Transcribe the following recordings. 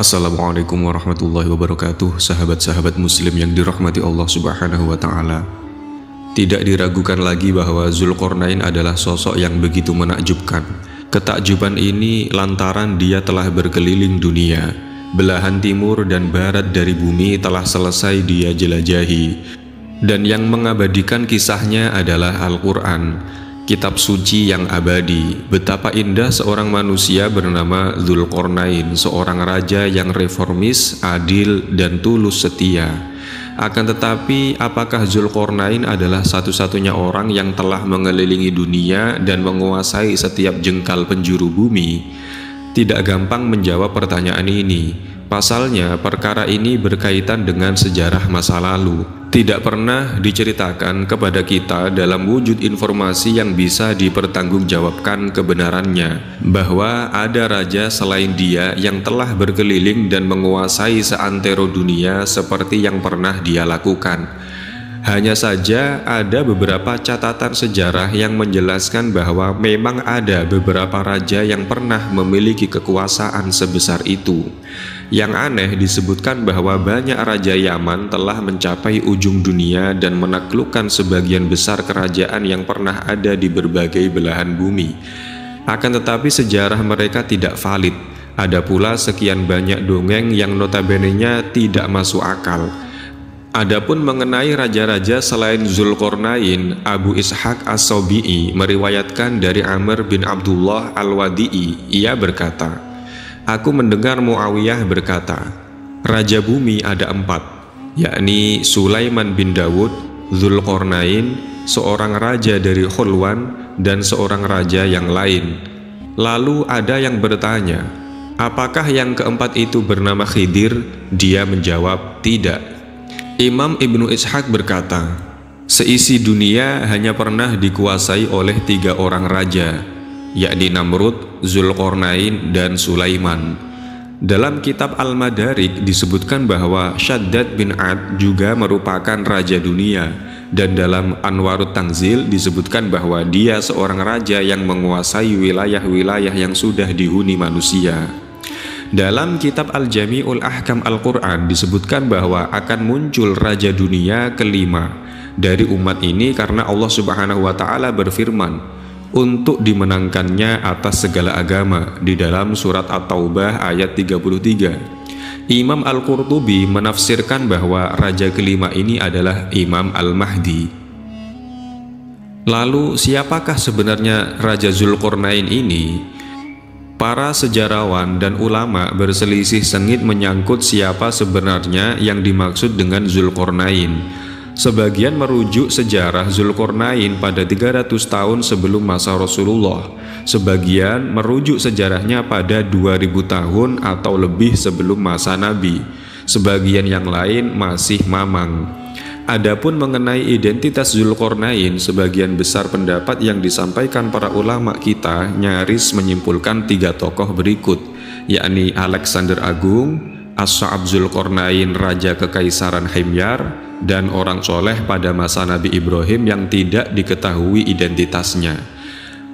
Assalamualaikum warahmatullahi wabarakatuh, sahabat-sahabat muslim yang dirahmati Allah subhanahu wa ta'ala. Tidak diragukan lagi bahwa Zulkarnain adalah sosok yang begitu menakjubkan. Ketakjuban ini lantaran dia telah berkeliling dunia. Belahan timur dan barat dari bumi telah selesai dia jelajahi. Dan yang mengabadikan kisahnya adalah Al-Quran, kitab suci yang abadi. Betapa indah seorang manusia bernama Zulkarnain, seorang raja yang reformis, adil, dan tulus setia. Akan tetapi, apakah Zulkarnain adalah satu-satunya orang yang telah mengelilingi dunia dan menguasai setiap jengkal penjuru bumi? Tidak gampang menjawab pertanyaan ini. Pasalnya, perkara ini berkaitan dengan sejarah masa lalu. Tidak pernah diceritakan kepada kita dalam wujud informasi yang bisa dipertanggungjawabkan kebenarannya, bahwa ada raja selain dia yang telah berkeliling dan menguasai seantero dunia seperti yang pernah dia lakukan. Hanya saja ada beberapa catatan sejarah yang menjelaskan bahwa memang ada beberapa raja yang pernah memiliki kekuasaan sebesar itu. Yang aneh disebutkan bahwa banyak raja Yaman telah mencapai ujung dunia dan menaklukkan sebagian besar kerajaan yang pernah ada di berbagai belahan bumi. Akan tetapi sejarah mereka tidak valid. Ada pula sekian banyak dongeng yang notabene-nya tidak masuk akal. Adapun mengenai raja-raja selain Zulkarnain, Abu Ishaq As-Sabi'i meriwayatkan dari Amr bin Abdullah Al-Wadi'i. Ia berkata, "Aku mendengar Muawiyah berkata, Raja bumi ada 4, yakni Sulaiman bin Dawud, Zulkarnain, seorang raja dari Khulwan, dan seorang raja yang lain." Lalu ada yang bertanya, apakah yang keempat itu bernama Khidir? Dia menjawab, tidak. Imam Ibnu Ishaq berkata, seisi dunia hanya pernah dikuasai oleh 3 orang raja, yakni Namrud, Zulkarnain, dan Sulaiman. Dalam kitab Al-Madarik disebutkan bahwa Syaddad bin Ad juga merupakan raja dunia, dan dalam Anwarut Tanzil disebutkan bahwa dia seorang raja yang menguasai wilayah-wilayah yang sudah dihuni manusia. Dalam kitab Al-Jami'ul Ahkam Al-Quran disebutkan bahwa akan muncul raja dunia kelima dari umat ini karena Allah subhanahu wa ta'ala berfirman untuk dimenangkannya atas segala agama di dalam surat At-Taubah ayat 33. Imam Al-Qurtubi menafsirkan bahwa raja kelima ini adalah Imam Al-Mahdi. Lalu siapakah sebenarnya Raja Zulkarnain ini? Para sejarawan dan ulama berselisih sengit menyangkut siapa sebenarnya yang dimaksud dengan Zulkarnain. Sebagian merujuk sejarah Zulkarnain pada 300 tahun sebelum masa Rasulullah. Sebagian merujuk sejarahnya pada 2000 tahun atau lebih sebelum masa Nabi. Sebagian yang lain masih mamang. Adapun mengenai identitas Zulkarnain, sebagian besar pendapat yang disampaikan para ulama kita nyaris menyimpulkan 3 tokoh berikut, yakni Alexander Agung, As-Sa'ab Zulkarnain Raja Kekaisaran Himyar, dan orang soleh pada masa Nabi Ibrahim yang tidak diketahui identitasnya.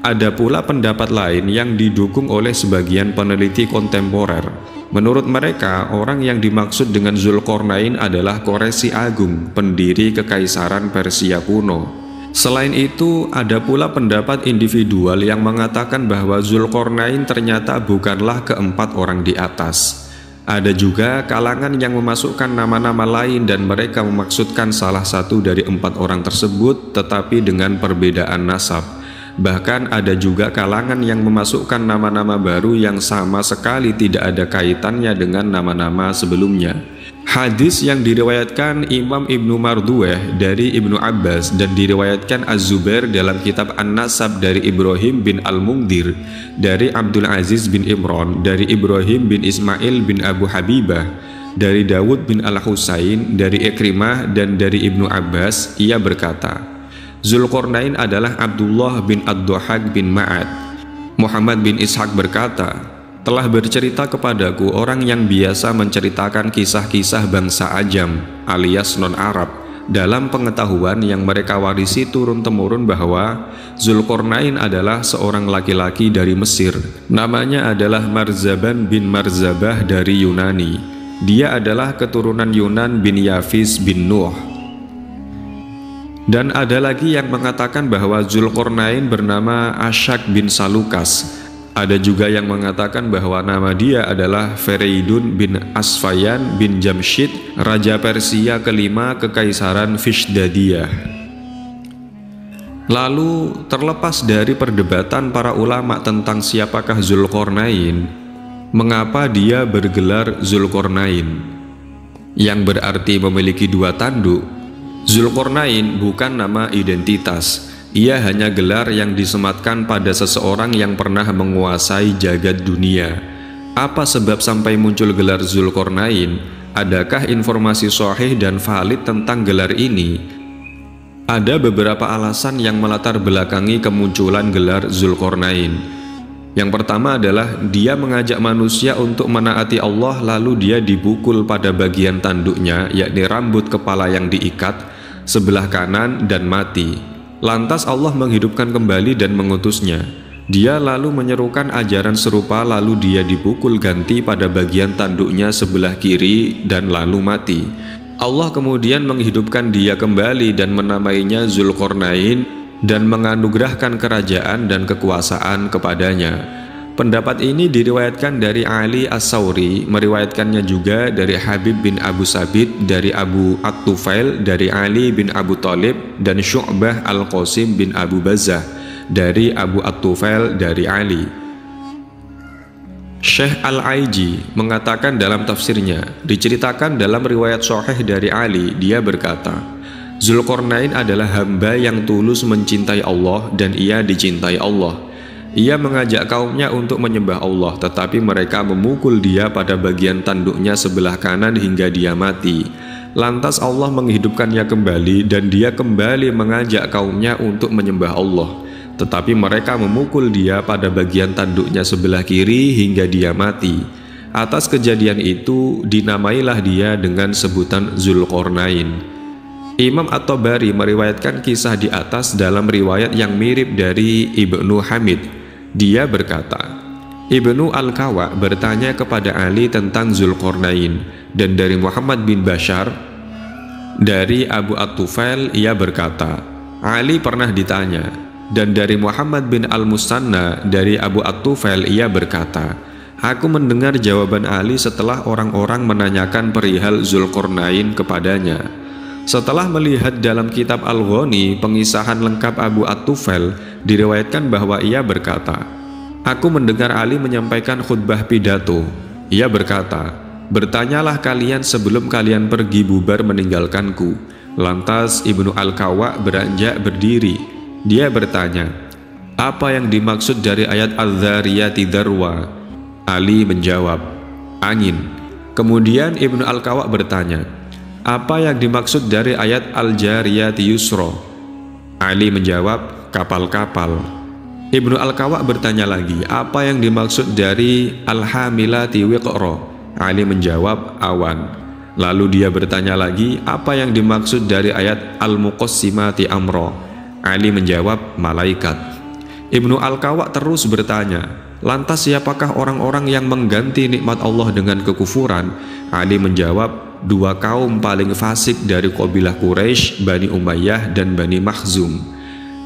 Ada pula pendapat lain yang didukung oleh sebagian peneliti kontemporer. Menurut mereka, orang yang dimaksud dengan Zulkarnain adalah Quraisy Agung, pendiri Kekaisaran Persia kuno. Selain itu, ada pula pendapat individual yang mengatakan bahwa Zulkarnain ternyata bukanlah keempat orang di atas. Ada juga kalangan yang memasukkan nama-nama lain dan mereka memaksudkan salah satu dari 4 orang tersebut tetapi dengan perbedaan nasab. Bahkan ada juga kalangan yang memasukkan nama-nama baru yang sama sekali tidak ada kaitannya dengan nama-nama sebelumnya. Hadis yang diriwayatkan Imam Ibnu Marduweh dari Ibnu Abbas dan diriwayatkan Az-Zubair dalam kitab An-Nasab dari Ibrahim bin Al-Mungdir, dari Abdul Aziz bin Imran, dari Ibrahim bin Ismail bin Abu Habibah, dari Dawud bin Al-Husain, dari Ikrimah, dan dari Ibnu Abbas. Ia berkata, Zulkarnain adalah Abdullah bin Ad-Dhahak bin Ma'ad. Muhammad bin Ishaq berkata, telah bercerita kepadaku orang yang biasa menceritakan kisah-kisah bangsa Ajam alias non-Arab dalam pengetahuan yang mereka warisi turun-temurun bahwa Zulkarnain adalah seorang laki-laki dari Mesir. Namanya adalah Marzaban bin Marzabah dari Yunani. Dia adalah keturunan Yunan bin Yafis bin Nuh. Dan ada lagi yang mengatakan bahwa Zulkarnain bernama Ashak bin Salukas. Ada juga yang mengatakan bahwa nama dia adalah Fereidun bin Asfayan bin Jamshid, Raja Persia kelima Kekaisaran Fishdadiyah. Lalu terlepas dari perdebatan para ulama tentang siapakah Zulkarnain, mengapa dia bergelar Zulkarnain, yang berarti memiliki dua tanduk? Zulkarnain bukan nama identitas. Ia hanya gelar yang disematkan pada seseorang yang pernah menguasai jagat dunia. Apa sebab sampai muncul gelar Zulkarnain? Adakah informasi sahih dan valid tentang gelar ini? Ada beberapa alasan yang melatar belakangi kemunculan gelar Zulkarnain. Yang pertama adalah dia mengajak manusia untuk menaati Allah, lalu dia dipukul pada bagian tanduknya, yakni rambut kepala yang diikat sebelah kanan, dan mati. Lantas Allah menghidupkan kembali dan mengutusnya. Dia lalu menyerukan ajaran serupa, lalu dia dipukul ganti pada bagian tanduknya sebelah kiri dan lalu mati. Allah kemudian menghidupkan dia kembali dan menamainya Zulkarnain dan menganugerahkan kerajaan dan kekuasaan kepadanya. Pendapat ini diriwayatkan dari Ali As-Sawri, meriwayatkannya juga dari Habib bin Abu Sabit, dari Abu At-Tufail, dari Ali bin Abu Thalib, dan Syu'bah Al-Qasim bin Abu Bazzah, dari Abu At-Tufail, dari Ali. Syekh Al-Aiji mengatakan dalam tafsirnya, diceritakan dalam riwayat sahih dari Ali, dia berkata, Zulkarnain adalah hamba yang tulus mencintai Allah dan ia dicintai Allah. Ia mengajak kaumnya untuk menyembah Allah, tetapi mereka memukul dia pada bagian tanduknya sebelah kanan hingga dia mati. Lantas Allah menghidupkannya kembali dan dia kembali mengajak kaumnya untuk menyembah Allah, tetapi mereka memukul dia pada bagian tanduknya sebelah kiri hingga dia mati. Atas kejadian itu dinamailah dia dengan sebutan Zulkarnain. Imam At-Tabari meriwayatkan kisah di atas dalam riwayat yang mirip dari Ibnu Hamid. Dia berkata, Ibnu Al-Kawa bertanya kepada Ali tentang Zulkarnain, dan dari Muhammad bin Bashar dari Abu At-Tufail ia berkata, Ali pernah ditanya, dan dari Muhammad bin Al-Musanna dari Abu At-Tufail ia berkata, aku mendengar jawaban Ali setelah orang-orang menanyakan perihal Zulkarnain kepadanya. Setelah melihat dalam kitab Al-Ghani pengisahan lengkap Abu At-Tufail, diriwayatkan bahwa ia berkata, aku mendengar Ali menyampaikan khutbah pidato. Ia berkata, bertanyalah kalian sebelum kalian pergi bubar meninggalkanku. Lantas Ibnu Al-Kawa beranjak berdiri. Dia bertanya, apa yang dimaksud dari ayat Al-Dzariyati Dzarwa? Ali menjawab, angin. Kemudian Ibnu Al-Kawa bertanya, apa yang dimaksud dari ayat Al-Jariyati Yusra? Ali menjawab, kapal-kapal. Ibnu Al-Kawa bertanya lagi, apa yang dimaksud dari Al-Hamilati Wiqra? Ali menjawab, awan. Lalu dia bertanya lagi, apa yang dimaksud dari ayat Al-Muqassimati Amra? Ali menjawab, malaikat. Ibnu Al-Kawa terus bertanya, lantas siapakah orang-orang yang mengganti nikmat Allah dengan kekufuran? Ali menjawab, dua kaum paling fasik dari kabilah Quraisy, Bani Umayyah dan Bani Makhzum.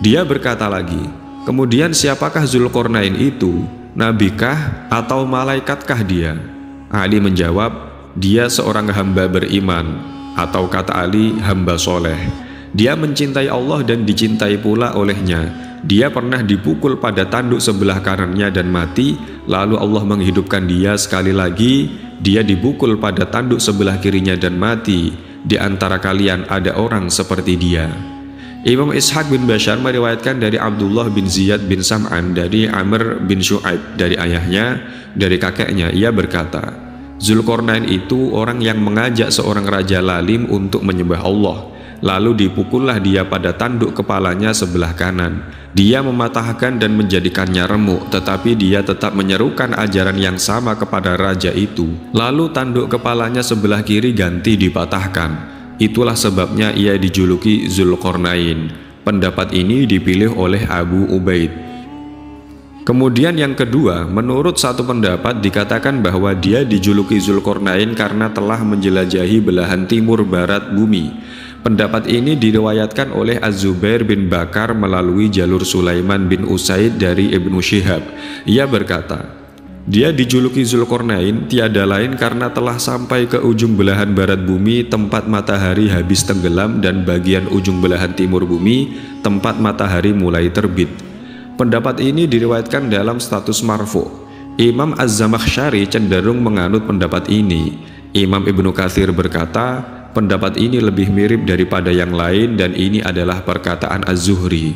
Dia berkata lagi, kemudian siapakah Zulkarnain itu? Nabikah atau malaikatkah dia? Ali menjawab, dia seorang hamba beriman, atau kata Ali, hamba soleh. Dia mencintai Allah dan dicintai pula olehnya. Dia pernah dipukul pada tanduk sebelah kanannya dan mati, lalu Allah menghidupkan dia sekali lagi. Dia dipukul pada tanduk sebelah kirinya dan mati. Di antara kalian ada orang seperti dia. Imam Ishaq bin Bashar meriwayatkan dari Abdullah bin Ziyad bin Sam'an dari Amr bin Shu'aib dari ayahnya, dari kakeknya. Ia berkata, Zulkarnain itu orang yang mengajak seorang raja lalim untuk menyembah Allah. Lalu dipukullah dia pada tanduk kepalanya sebelah kanan. Dia mematahkan dan menjadikannya remuk, tetapi dia tetap menyerukan ajaran yang sama kepada raja itu. Lalu tanduk kepalanya sebelah kiri ganti dipatahkan. Itulah sebabnya ia dijuluki Zulqarnain. Pendapat ini dipilih oleh Abu Ubaid. Kemudian yang kedua, menurut satu pendapat dikatakan bahwa dia dijuluki Zulqarnain karena telah menjelajahi belahan timur barat bumi. Pendapat ini diriwayatkan oleh Az-Zubair bin Bakar melalui jalur Sulaiman bin Usaid dari Ibnu Syihab. Ia berkata, dia dijuluki Zulqarnain tiada lain karena telah sampai ke ujung belahan barat bumi tempat matahari habis tenggelam dan bagian ujung belahan timur bumi tempat matahari mulai terbit. Pendapat ini diriwayatkan dalam status marfu. Imam Az-Zamakhsyari cenderung menganut pendapat ini. Imam Ibnu Katsir berkata, pendapat ini lebih mirip daripada yang lain dan ini adalah perkataan Az-Zuhri.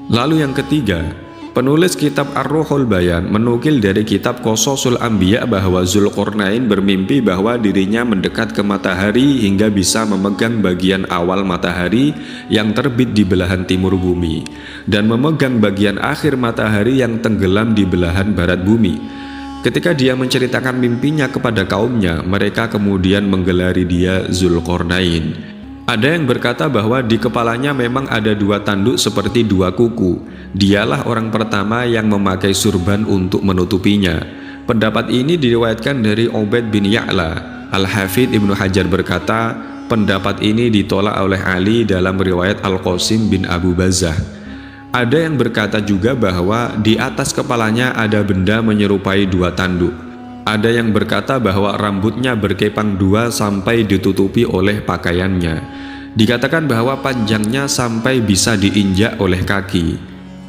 Lalu yang ketiga, penulis kitab Ar-Ruhul Bayan menukil dari kitab Qasasul Anbiya bahwa Zulqarnain bermimpi bahwa dirinya mendekat ke matahari hingga bisa memegang bagian awal matahari yang terbit di belahan timur bumi dan memegang bagian akhir matahari yang tenggelam di belahan barat bumi. Ketika dia menceritakan mimpinya kepada kaumnya, mereka kemudian menggelari dia Zulqarnain. Ada yang berkata bahwa di kepalanya memang ada dua tanduk seperti dua kuku. Dialah orang pertama yang memakai surban untuk menutupinya. Pendapat ini diriwayatkan dari Ubaid bin Ya'la. Al-Hafidz Ibnu Hajar berkata, pendapat ini ditolak oleh Ali dalam riwayat Al-Qasim bin Abu Bazzah. Ada yang berkata juga bahwa di atas kepalanya ada benda menyerupai dua tanduk. Ada yang berkata bahwa rambutnya berkepang dua sampai ditutupi oleh pakaiannya. Dikatakan bahwa panjangnya sampai bisa diinjak oleh kaki.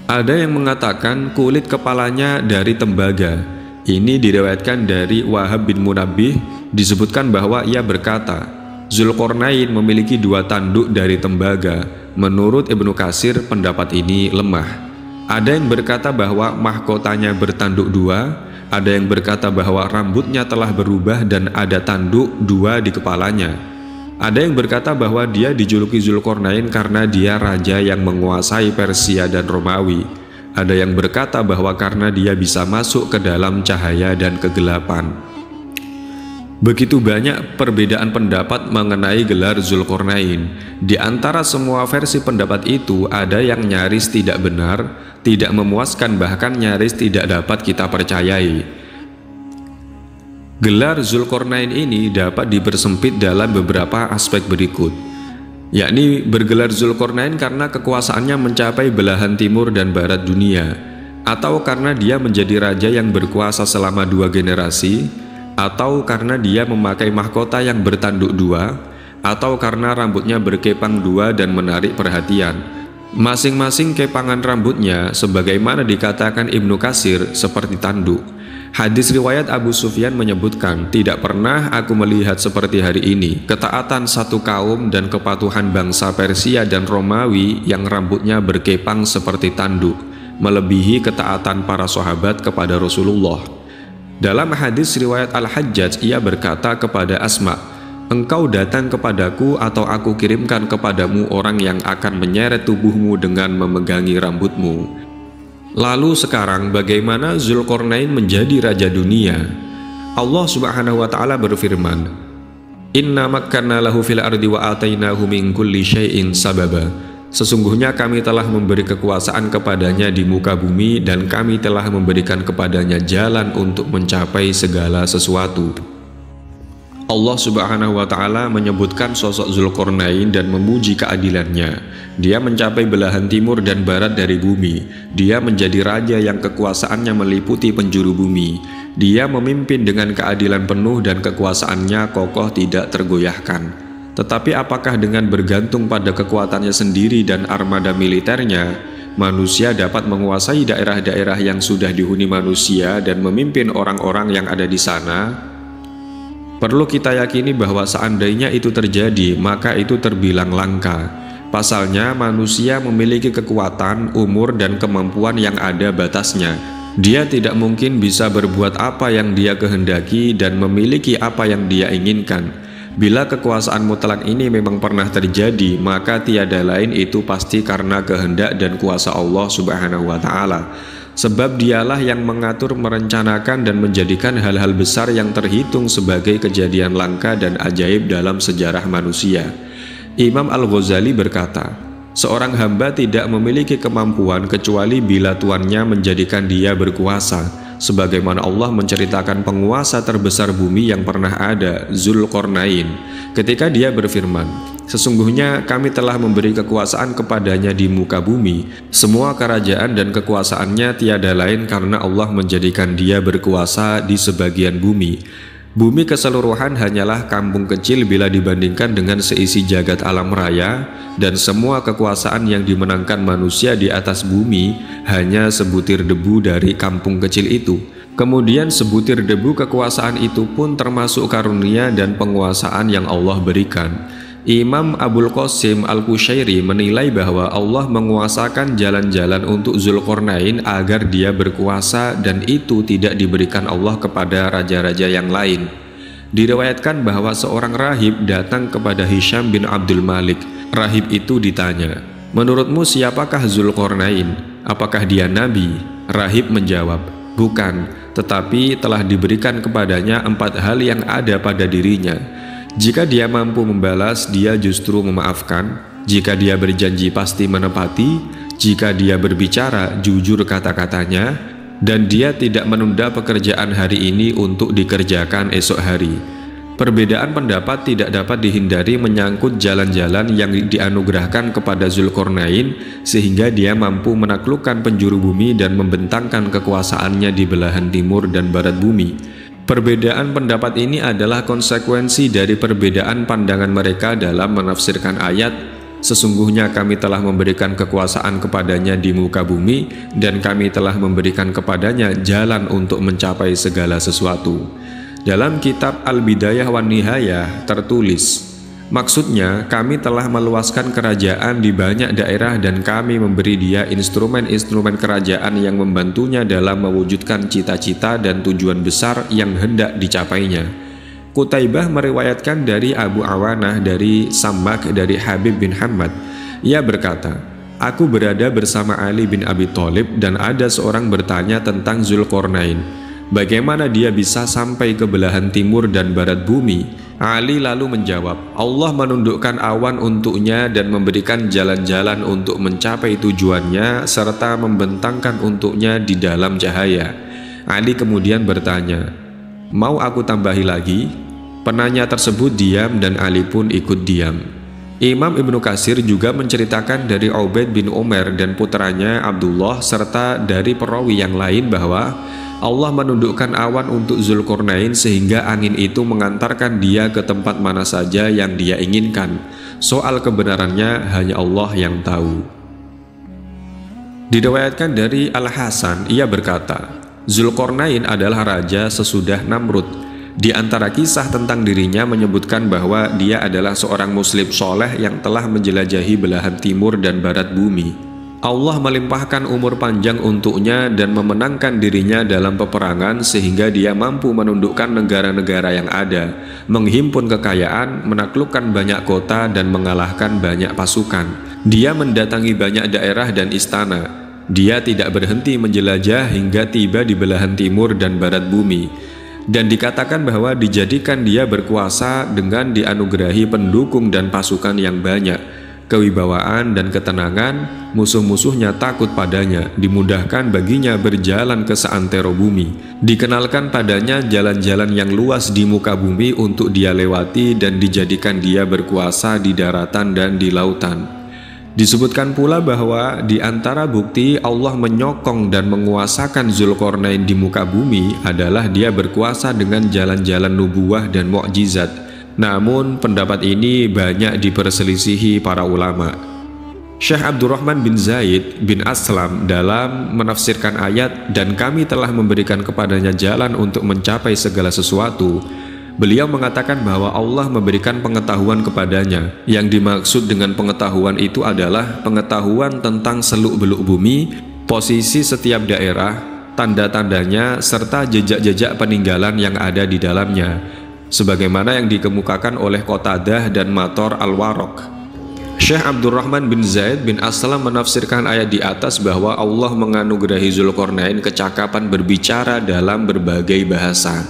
Ada yang mengatakan kulit kepalanya dari tembaga. Ini diriwayatkan dari Wahab bin Munabbih. Disebutkan bahwa ia berkata, Zulqarnain memiliki dua tanduk dari tembaga. Menurut Ibnu Katsir, pendapat ini lemah. Ada yang berkata bahwa mahkotanya bertanduk dua. Ada yang berkata bahwa rambutnya telah berubah dan ada tanduk dua di kepalanya. Ada yang berkata bahwa dia dijuluki Zulqarnain karena dia raja yang menguasai Persia dan Romawi. Ada yang berkata bahwa karena dia bisa masuk ke dalam cahaya dan kegelapan. Begitu banyak perbedaan pendapat mengenai gelar Zulqarnain. Di antara semua versi pendapat itu, ada yang nyaris tidak benar, tidak memuaskan, bahkan nyaris tidak dapat kita percayai. Gelar Zulqarnain ini dapat dipersempit dalam beberapa aspek berikut, yakni bergelar Zulqarnain karena kekuasaannya mencapai belahan timur dan barat dunia, atau karena dia menjadi raja yang berkuasa selama 2 generasi, atau karena dia memakai mahkota yang bertanduk dua, atau karena rambutnya berkepang dua dan menarik perhatian. Masing-masing kepangan rambutnya, sebagaimana dikatakan Ibnu Katsir, seperti tanduk. Hadis riwayat Abu Sufyan menyebutkan, tidak pernah aku melihat seperti hari ini ketaatan satu kaum dan kepatuhan bangsa Persia dan Romawi yang rambutnya berkepang seperti tanduk, melebihi ketaatan para sahabat kepada Rasulullah. Dalam hadis riwayat Al-Hajjaj, ia berkata kepada Asma, engkau datang kepadaku atau aku kirimkan kepadamu orang yang akan menyeret tubuhmu dengan memegangi rambutmu. Lalu sekarang bagaimana Zulqarnain menjadi raja dunia? Allah Subhanahu wa taala berfirman, Inna makkanna lahu fil ardi wa atainahu min kulli syai'in sababa. Sesungguhnya kami telah memberi kekuasaan kepadanya di muka bumi dan kami telah memberikan kepadanya jalan untuk mencapai segala sesuatu. Allah Subhanahu wa taala menyebutkan sosok Zulqarnain dan memuji keadilannya. Dia mencapai belahan timur dan barat dari bumi. Dia menjadi raja yang kekuasaannya meliputi penjuru bumi. Dia memimpin dengan keadilan penuh dan kekuasaannya kokoh tidak tergoyahkan. Tetapi apakah dengan bergantung pada kekuatannya sendiri dan armada militernya, manusia dapat menguasai daerah-daerah yang sudah dihuni manusia dan memimpin orang-orang yang ada di sana? Perlu kita yakini bahwa seandainya itu terjadi, maka itu terbilang langka. Pasalnya, manusia memiliki kekuatan, umur, dan kemampuan yang ada batasnya. Dia tidak mungkin bisa berbuat apa yang dia kehendaki dan memiliki apa yang dia inginkan. Bila kekuasaan mutlak ini memang pernah terjadi, maka tiada lain itu pasti karena kehendak dan kuasa Allah Subhanahu wa taala. sebab dialah yang mengatur, merencanakan dan menjadikan hal-hal besar yang terhitung sebagai kejadian langka dan ajaib dalam sejarah manusia. Imam Al-Ghazali berkata, seorang hamba tidak memiliki kemampuan kecuali bila tuannya menjadikan dia berkuasa, sebagaimana Allah menceritakan penguasa terbesar bumi yang pernah ada, Zulqarnain, ketika dia berfirman, sesungguhnya kami telah memberi kekuasaan kepadanya di muka bumi. Semua kerajaan dan kekuasaannya tiada lain karena Allah menjadikan dia berkuasa di sebagian bumi. Bumi keseluruhan hanyalah kampung kecil bila dibandingkan dengan seisi jagat alam raya, dan semua kekuasaan yang dimenangkan manusia di atas bumi hanya sebutir debu dari kampung kecil itu. Kemudian sebutir debu kekuasaan itu pun termasuk karunia dan penguasaan yang Allah berikan. Imam Abul Qasim Al-Qushairi menilai bahwa Allah menguasakan jalan-jalan untuk Zulqarnain agar dia berkuasa, dan itu tidak diberikan Allah kepada raja-raja yang lain. Diriwayatkan bahwa seorang rahib datang kepada Hisham bin Abdul Malik. Rahib itu ditanya, menurutmu siapakah Zulqarnain? Apakah dia nabi? Rahib menjawab, bukan, tetapi telah diberikan kepadanya 4 hal yang ada pada dirinya. Jika dia mampu membalas, dia justru memaafkan. Jika dia berjanji, pasti menepati. Jika dia berbicara, jujur kata-katanya. Dan dia tidak menunda pekerjaan hari ini untuk dikerjakan esok hari. Perbedaan pendapat tidak dapat dihindari menyangkut jalan-jalan yang dianugerahkan kepada Zulqarnain, sehingga dia mampu menaklukkan penjuru bumi dan membentangkan kekuasaannya di belahan timur dan barat bumi. Perbedaan pendapat ini adalah konsekuensi dari perbedaan pandangan mereka dalam menafsirkan ayat, sesungguhnya kami telah memberikan kekuasaan kepadanya di muka bumi, dan kami telah memberikan kepadanya jalan untuk mencapai segala sesuatu. Dalam kitab Al-Bidayah wan Nihayah tertulis, maksudnya kami telah meluaskan kerajaan di banyak daerah dan kami memberi dia instrumen-instrumen kerajaan yang membantunya dalam mewujudkan cita-cita dan tujuan besar yang hendak dicapainya. Qutaibah meriwayatkan dari Abu Awanah dari Sammak dari Habib bin Hamad. Ia berkata, aku berada bersama Ali bin Abi Thalib dan ada seorang bertanya tentang Zulqarnain. Bagaimana dia bisa sampai ke belahan timur dan barat bumi? Ali lalu menjawab, Allah menundukkan awan untuknya dan memberikan jalan-jalan untuk mencapai tujuannya serta membentangkan untuknya di dalam cahaya. Ali kemudian bertanya, mau aku tambahi lagi? Penanya tersebut diam dan Ali pun ikut diam. Imam Ibnu Katsir juga menceritakan dari Ubaid bin Umar dan putranya Abdullah serta dari perawi yang lain bahwa Allah menundukkan awan untuk Zulqarnain sehingga angin itu mengantarkan dia ke tempat mana saja yang dia inginkan. Soal kebenarannya hanya Allah yang tahu. Diriwayatkan dari Al-Hasan, ia berkata, Zulqarnain adalah raja sesudah Namrud. Di antara kisah tentang dirinya menyebutkan bahwa dia adalah seorang muslim soleh yang telah menjelajahi belahan timur dan barat bumi. Allah melimpahkan umur panjang untuknya dan memenangkan dirinya dalam peperangan sehingga dia mampu menundukkan negara-negara yang ada, menghimpun kekayaan, menaklukkan banyak kota dan mengalahkan banyak pasukan. Dia mendatangi banyak daerah dan istana. Dia tidak berhenti menjelajah hingga tiba di belahan timur dan barat bumi. Dan dikatakan bahwa dijadikan dia berkuasa dengan dianugerahi pendukung dan pasukan yang banyak. Kewibawaan dan ketenangan, musuh-musuhnya takut padanya, dimudahkan baginya berjalan ke seantero bumi, dikenalkan padanya jalan-jalan yang luas di muka bumi untuk dia lewati dan dijadikan dia berkuasa di daratan dan di lautan. Disebutkan pula bahwa di antara bukti Allah menyokong dan menguasakan Zulqarnain di muka bumi adalah dia berkuasa dengan jalan-jalan nubuwah dan mukjizat. Namun pendapat ini banyak diperselisihi para ulama. Syekh Abdurrahman bin Zaid bin Aslam dalam menafsirkan ayat dan kami telah memberikan kepadanya jalan untuk mencapai segala sesuatu, beliau mengatakan bahwa Allah memberikan pengetahuan kepadanya. Yang dimaksud dengan pengetahuan itu adalah pengetahuan tentang seluk-beluk bumi, posisi setiap daerah, tanda-tandanya serta jejak-jejak peninggalan yang ada di dalamnya, sebagaimana yang dikemukakan oleh Qatadah dan Mator Al-Warraq. Syekh Abdurrahman bin Zaid bin Aslam menafsirkan ayat di atas bahwa Allah menganugerahi Zulkarnain kecakapan berbicara dalam berbagai bahasa.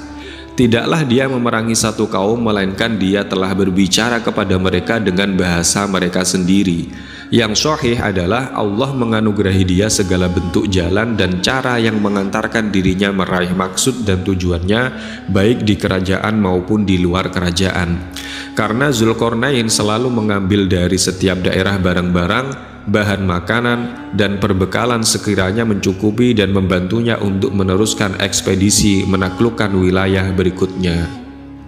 Tidaklah dia memerangi satu kaum, melainkan dia telah berbicara kepada mereka dengan bahasa mereka sendiri. Yang sahih adalah Allah menganugerahi dia segala bentuk jalan dan cara yang mengantarkan dirinya meraih maksud dan tujuannya, baik di kerajaan maupun di luar kerajaan. Karena Zulkarnain selalu mengambil dari setiap daerah barang-barang, bahan makanan, dan perbekalan sekiranya mencukupi dan membantunya untuk meneruskan ekspedisi menaklukkan wilayah berikutnya.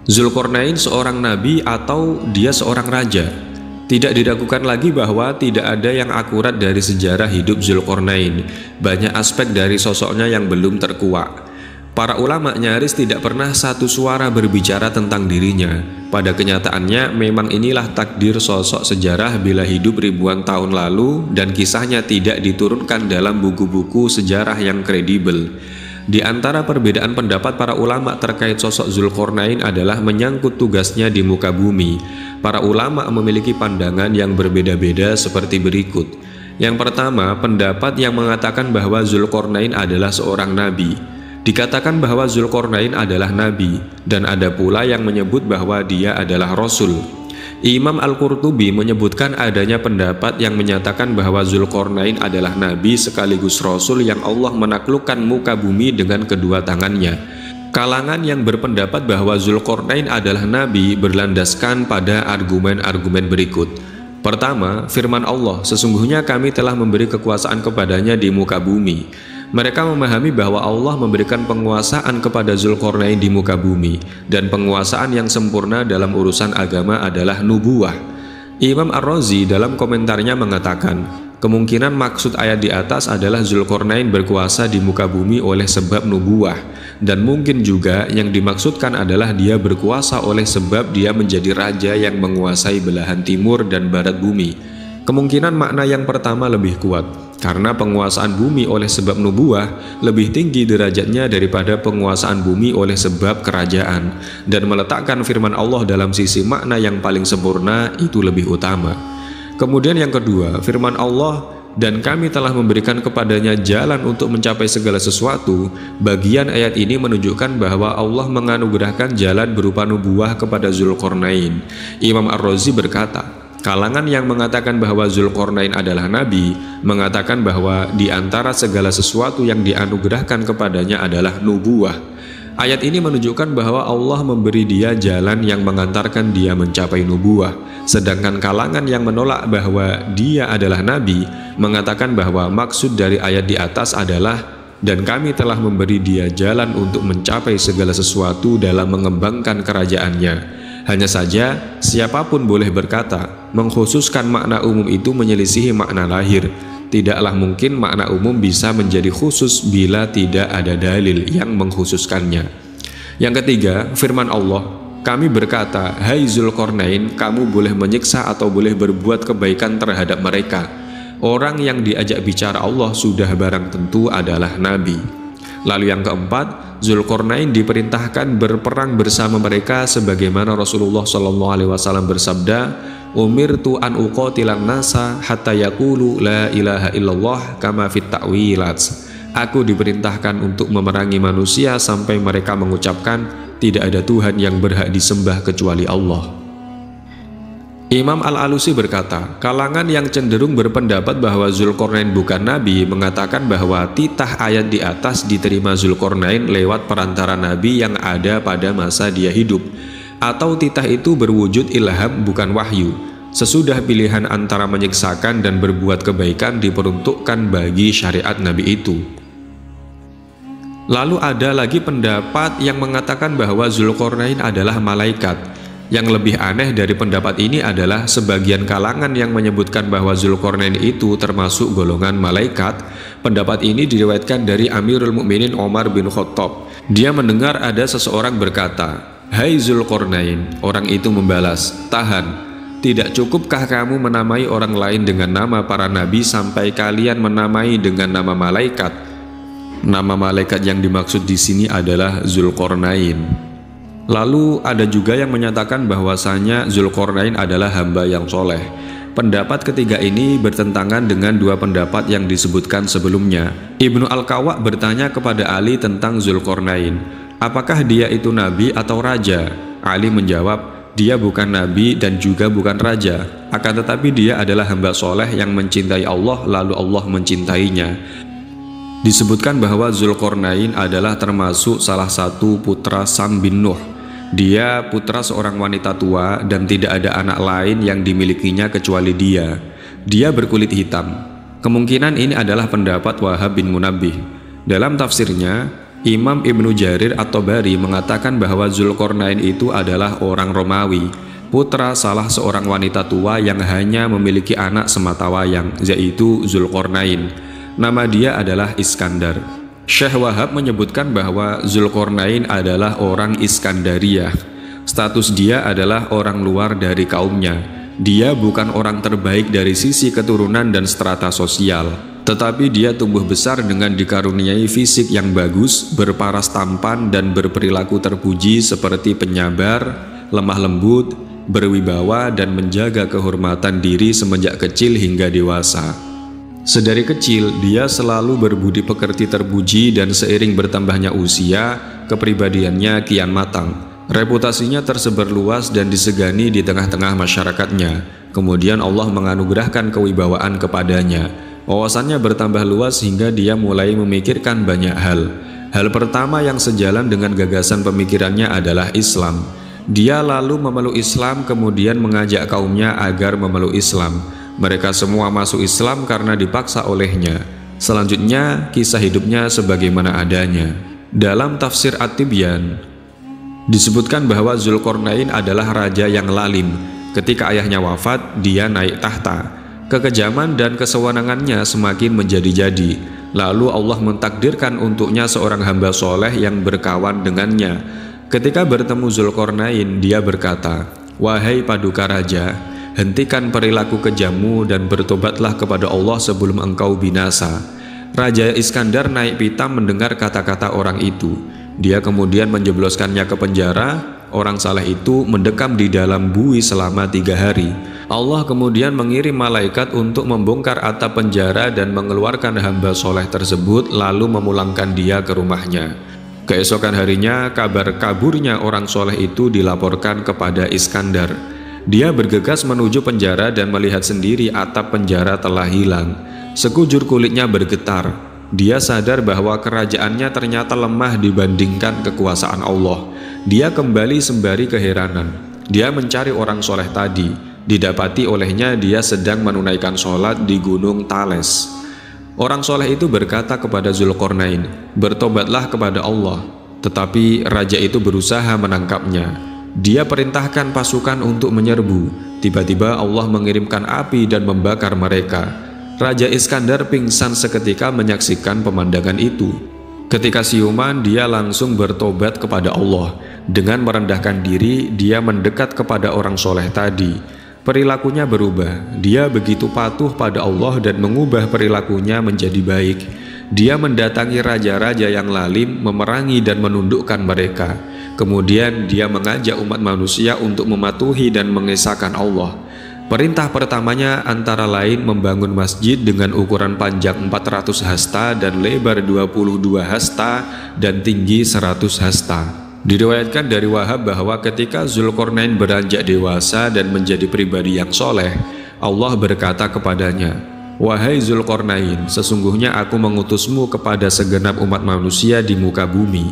Zulkarnain seorang nabi atau dia seorang raja? Tidak diragukan lagi bahwa tidak ada yang akurat dari sejarah hidup Zulkarnain. Banyak aspek dari sosoknya yang belum terkuak. Para ulama nyaris tidak pernah satu suara berbicara tentang dirinya. Pada kenyataannya memang inilah takdir sosok sejarah bila hidup ribuan tahun lalu dan kisahnya tidak diturunkan dalam buku-buku sejarah yang kredibel. Di antara perbedaan pendapat para ulama terkait sosok Zulkarnain adalah menyangkut tugasnya di muka bumi. Para ulama memiliki pandangan yang berbeda-beda seperti berikut. Yang pertama, pendapat yang mengatakan bahwa Zulkarnain adalah seorang nabi. Dikatakan bahwa Zulkarnain adalah nabi, dan ada pula yang menyebut bahwa dia adalah rasul. Imam Al-Qurtubi menyebutkan adanya pendapat yang menyatakan bahwa Zulkarnain adalah nabi sekaligus rasul yang Allah menaklukkan muka bumi dengan kedua tangannya. Kalangan yang berpendapat bahwa Zulkarnain adalah nabi berlandaskan pada argumen-argumen berikut. Pertama, firman Allah, sesungguhnya kami telah memberi kekuasaan kepadanya di muka bumi. Mereka memahami bahwa Allah memberikan penguasaan kepada Zulkarnain di muka bumi, dan penguasaan yang sempurna dalam urusan agama adalah nubuwah. Imam Ar-Razi dalam komentarnya mengatakan, kemungkinan maksud ayat di atas adalah Zulkarnain berkuasa di muka bumi oleh sebab nubuwah, dan mungkin juga yang dimaksudkan adalah dia berkuasa oleh sebab dia menjadi raja yang menguasai belahan timur dan barat bumi. Kemungkinan makna yang pertama lebih kuat, karena penguasaan bumi oleh sebab nubuwah lebih tinggi derajatnya daripada penguasaan bumi oleh sebab kerajaan, dan meletakkan firman Allah dalam sisi makna yang paling sempurna itu lebih utama. Kemudian yang kedua, firman Allah, dan kami telah memberikan kepadanya jalan untuk mencapai segala sesuatu. Bagian ayat ini menunjukkan bahwa Allah menganugerahkan jalan berupa nubuwah kepada Zulkarnain. Imam Ar-Razi berkata, kalangan yang mengatakan bahwa Zulkarnain adalah nabi mengatakan bahwa di antara segala sesuatu yang dianugerahkan kepadanya adalah nubuwah. Ayat ini menunjukkan bahwa Allah memberi dia jalan yang mengantarkan dia mencapai nubuwah. Sedangkan kalangan yang menolak bahwa dia adalah nabi mengatakan bahwa maksud dari ayat di atas adalah, dan kami telah memberi dia jalan untuk mencapai segala sesuatu dalam mengembangkan kerajaannya. Hanya saja, siapapun boleh berkata, mengkhususkan makna umum itu menyelisihi makna lahir. Tidaklah mungkin makna umum bisa menjadi khusus bila tidak ada dalil yang mengkhususkannya. Yang ketiga, firman Allah, kami berkata, hai Zulkarnain, kamu boleh menyiksa atau boleh berbuat kebaikan terhadap mereka. Orang yang diajak bicara Allah sudah barang tentu adalah nabi. Lalu yang keempat, Zulkarnain diperintahkan berperang bersama mereka sebagaimana Rasulullah SAW bersabda, umirtu an uqatilan nasa hatta yaqulu la ilaha illallah kama fit ta'wilat. Aku diperintahkan untuk memerangi manusia sampai mereka mengucapkan tidak ada Tuhan yang berhak disembah kecuali Allah. Imam Al-Alusi berkata, kalangan yang cenderung berpendapat bahwa Zulkarnain bukan nabi mengatakan bahwa titah ayat di atas diterima Zulkarnain lewat perantara nabi yang ada pada masa dia hidup, atau titah itu berwujud ilham bukan wahyu. Sesudah pilihan antara menyiksakan dan berbuat kebaikan diperuntukkan bagi syariat nabi itu. Lalu ada lagi pendapat yang mengatakan bahwa Zulkarnain adalah malaikat. Yang lebih aneh dari pendapat ini adalah sebagian kalangan yang menyebutkan bahwa Zulkarnain itu termasuk golongan malaikat. Pendapat ini diriwayatkan dari Amirul Mukminin Umar bin Khattab. Dia mendengar ada seseorang berkata, hai Zulkarnain. Orang itu membalas, tahan, tidak cukupkah kamu menamai orang lain dengan nama para nabi sampai kalian menamai dengan nama malaikat? Nama malaikat yang dimaksud di sini adalah Zulkarnain. Lalu ada juga yang menyatakan bahwasanya Zulkarnain adalah hamba yang soleh. Pendapat ketiga ini bertentangan dengan dua pendapat yang disebutkan sebelumnya. Ibnu Al-Qawa bertanya kepada Ali tentang Zulkarnain, apakah dia itu nabi atau raja? Ali menjawab, dia bukan nabi dan juga bukan raja, akan tetapi dia adalah hamba soleh yang mencintai Allah lalu Allah mencintainya. Disebutkan bahwa Zulkarnain adalah termasuk salah satu putra Sam bin Nuh. Dia putra seorang wanita tua dan tidak ada anak lain yang dimilikinya kecuali dia. Dia berkulit hitam. Kemungkinan ini adalah pendapat Wahab bin Munabbih. Dalam tafsirnya, Imam Ibnu Jarir At-Tabari mengatakan bahwa Zulkarnain itu adalah orang Romawi, putra salah seorang wanita tua yang hanya memiliki anak sematawayang, yaitu Zulkarnain. Nama dia adalah Iskandar. Syekh Wahab menyebutkan bahwa Zulkarnain adalah orang Iskandariyah. Status dia adalah orang luar dari kaumnya. Dia bukan orang terbaik dari sisi keturunan dan strata sosial, tetapi dia tumbuh besar dengan dikaruniai fisik yang bagus, berparas tampan dan berperilaku terpuji seperti penyabar, lemah lembut, berwibawa dan menjaga kehormatan diri semenjak kecil hingga dewasa. Sedari kecil, dia selalu berbudi pekerti terpuji dan seiring bertambahnya usia, kepribadiannya kian matang. Reputasinya tersebar luas dan disegani di tengah-tengah masyarakatnya. Kemudian Allah menganugerahkan kewibawaan kepadanya. Wawasannya bertambah luas hingga dia mulai memikirkan banyak hal. Hal pertama yang sejalan dengan gagasan pemikirannya adalah Islam. Dia lalu memeluk Islam kemudian mengajak kaumnya agar memeluk Islam. Mereka semua masuk Islam karena dipaksa olehnya. Selanjutnya, kisah hidupnya sebagaimana adanya. Dalam tafsir At-Tibyan, disebutkan bahwa Zulkarnain adalah raja yang lalim. Ketika ayahnya wafat, dia naik tahta. Kekejaman dan kesewenangannya semakin menjadi-jadi. Lalu Allah mentakdirkan untuknya seorang hamba soleh yang berkawan dengannya. Ketika bertemu Zulkarnain, dia berkata, "Wahai paduka raja, hentikan perilaku kejammu dan bertobatlah kepada Allah sebelum engkau binasa." Raja Iskandar naik pitam mendengar kata-kata orang itu. Dia kemudian menjebloskannya ke penjara. Orang saleh itu mendekam di dalam bui selama 3 hari. Allah kemudian mengirim malaikat untuk membongkar atap penjara dan mengeluarkan hamba soleh tersebut lalu memulangkan dia ke rumahnya. Keesokan harinya, kabar kaburnya orang soleh itu dilaporkan kepada Iskandar. Dia bergegas menuju penjara dan melihat sendiri atap penjara telah hilang. Sekujur kulitnya bergetar. Dia sadar bahwa kerajaannya ternyata lemah dibandingkan kekuasaan Allah. Dia kembali sembari keheranan. Dia mencari orang soleh tadi. Didapati olehnya dia sedang menunaikan sholat di Gunung Thales. Orang soleh itu berkata kepada Zulkarnain, "Bertobatlah kepada Allah." Tetapi raja itu berusaha menangkapnya. Dia perintahkan pasukan untuk menyerbu. Tiba-tiba Allah mengirimkan api dan membakar mereka. Raja Iskandar pingsan seketika menyaksikan pemandangan itu. Ketika siuman, dia langsung bertobat kepada Allah. Dengan merendahkan diri, dia mendekat kepada orang soleh tadi. Perilakunya berubah. Dia begitu patuh pada Allah dan mengubah perilakunya menjadi baik. Dia mendatangi raja-raja yang lalim, memerangi dan menundukkan mereka. Kemudian dia mengajak umat manusia untuk mematuhi dan mengesahkan Allah. Perintah pertamanya antara lain membangun masjid dengan ukuran panjang 400 hasta dan lebar 22 hasta dan tinggi 100 hasta. Diriwayatkan dari Wahab bahwa ketika Zulkarnain beranjak dewasa dan menjadi pribadi yang soleh, Allah berkata kepadanya, "Wahai Zulkarnain, sesungguhnya aku mengutusmu kepada segenap umat manusia di muka bumi.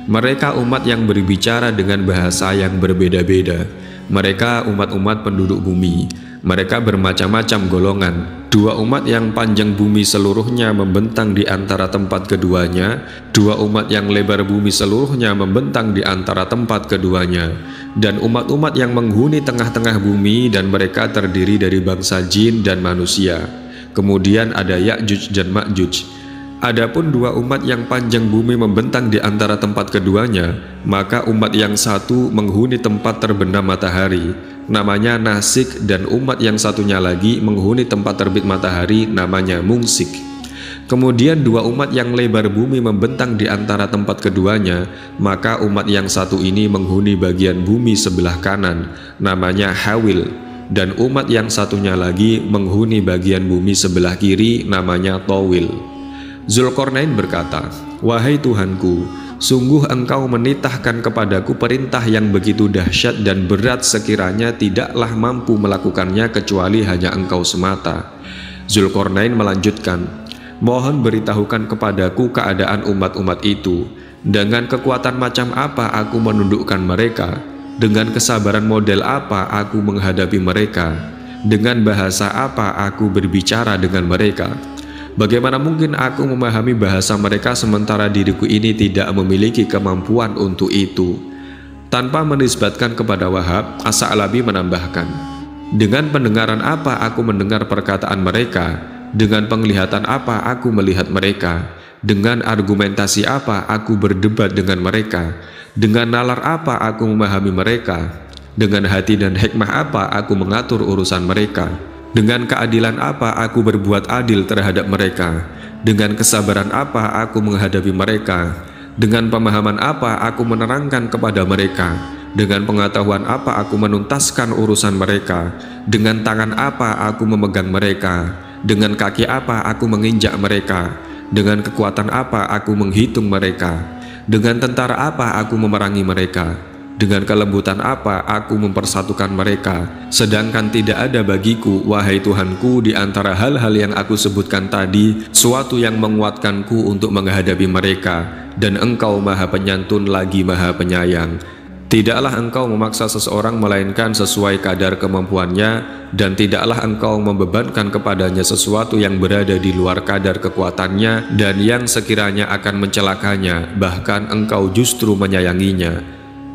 Mereka umat yang berbicara dengan bahasa yang berbeda-beda. Mereka umat-umat penduduk bumi. Mereka bermacam-macam golongan. 2 umat yang panjang bumi seluruhnya membentang di antara tempat keduanya. 2 umat yang lebar bumi seluruhnya membentang di antara tempat keduanya. Dan umat-umat yang menghuni tengah-tengah bumi dan mereka terdiri dari bangsa jin dan manusia. Kemudian ada Ya'juj dan Ma'juj. Adapun 2 umat yang panjang bumi membentang di antara tempat keduanya, maka umat yang satu menghuni tempat terbenam matahari, namanya Nasik, dan umat yang satunya lagi menghuni tempat terbit matahari, namanya Mungsik. Kemudian 2 umat yang lebar bumi membentang di antara tempat keduanya, maka umat yang satu ini menghuni bagian bumi sebelah kanan, namanya Hawil. dan umat yang satunya lagi menghuni bagian bumi sebelah kiri namanya Tawil. Zulkarnain berkata, "Wahai Tuhanku, sungguh engkau menitahkan kepadaku perintah yang begitu dahsyat dan berat sekiranya tidaklah mampu melakukannya kecuali hanya engkau semata." Zulkarnain melanjutkan, "Mohon beritahukan kepadaku keadaan umat-umat itu. Dengan kekuatan macam apa aku menundukkan mereka? Dengan kesabaran model apa aku menghadapi mereka? Dengan bahasa apa aku berbicara dengan mereka? Bagaimana mungkin aku memahami bahasa mereka sementara diriku ini tidak memiliki kemampuan untuk itu?" Tanpa menisbatkan kepada Wahab, As-Sa'labi menambahkan, "Dengan pendengaran apa aku mendengar perkataan mereka? Dengan penglihatan apa aku melihat mereka? Dengan argumentasi apa aku berdebat dengan mereka? Dengan nalar apa aku memahami mereka? Dengan hati dan hikmah apa aku mengatur urusan mereka? Dengan keadilan apa aku berbuat adil terhadap mereka? Dengan kesabaran apa aku menghadapi mereka? Dengan pemahaman apa aku menerangkan kepada mereka? Dengan pengetahuan apa aku menuntaskan urusan mereka? Dengan tangan apa aku memegang mereka? Dengan kaki apa aku menginjak mereka? Dengan kekuatan apa aku menghitung mereka? Dengan tentara apa aku memerangi mereka? Dengan kelembutan apa aku mempersatukan mereka? Sedangkan tidak ada bagiku, wahai Tuhanku, di antara hal-hal yang aku sebutkan tadi, suatu yang menguatkanku untuk menghadapi mereka, dan Engkau Maha Penyantun lagi Maha Penyayang. Tidaklah engkau memaksa seseorang melainkan sesuai kadar kemampuannya, dan tidaklah engkau membebankan kepadanya sesuatu yang berada di luar kadar kekuatannya dan yang sekiranya akan mencelakanya, bahkan engkau justru menyayanginya."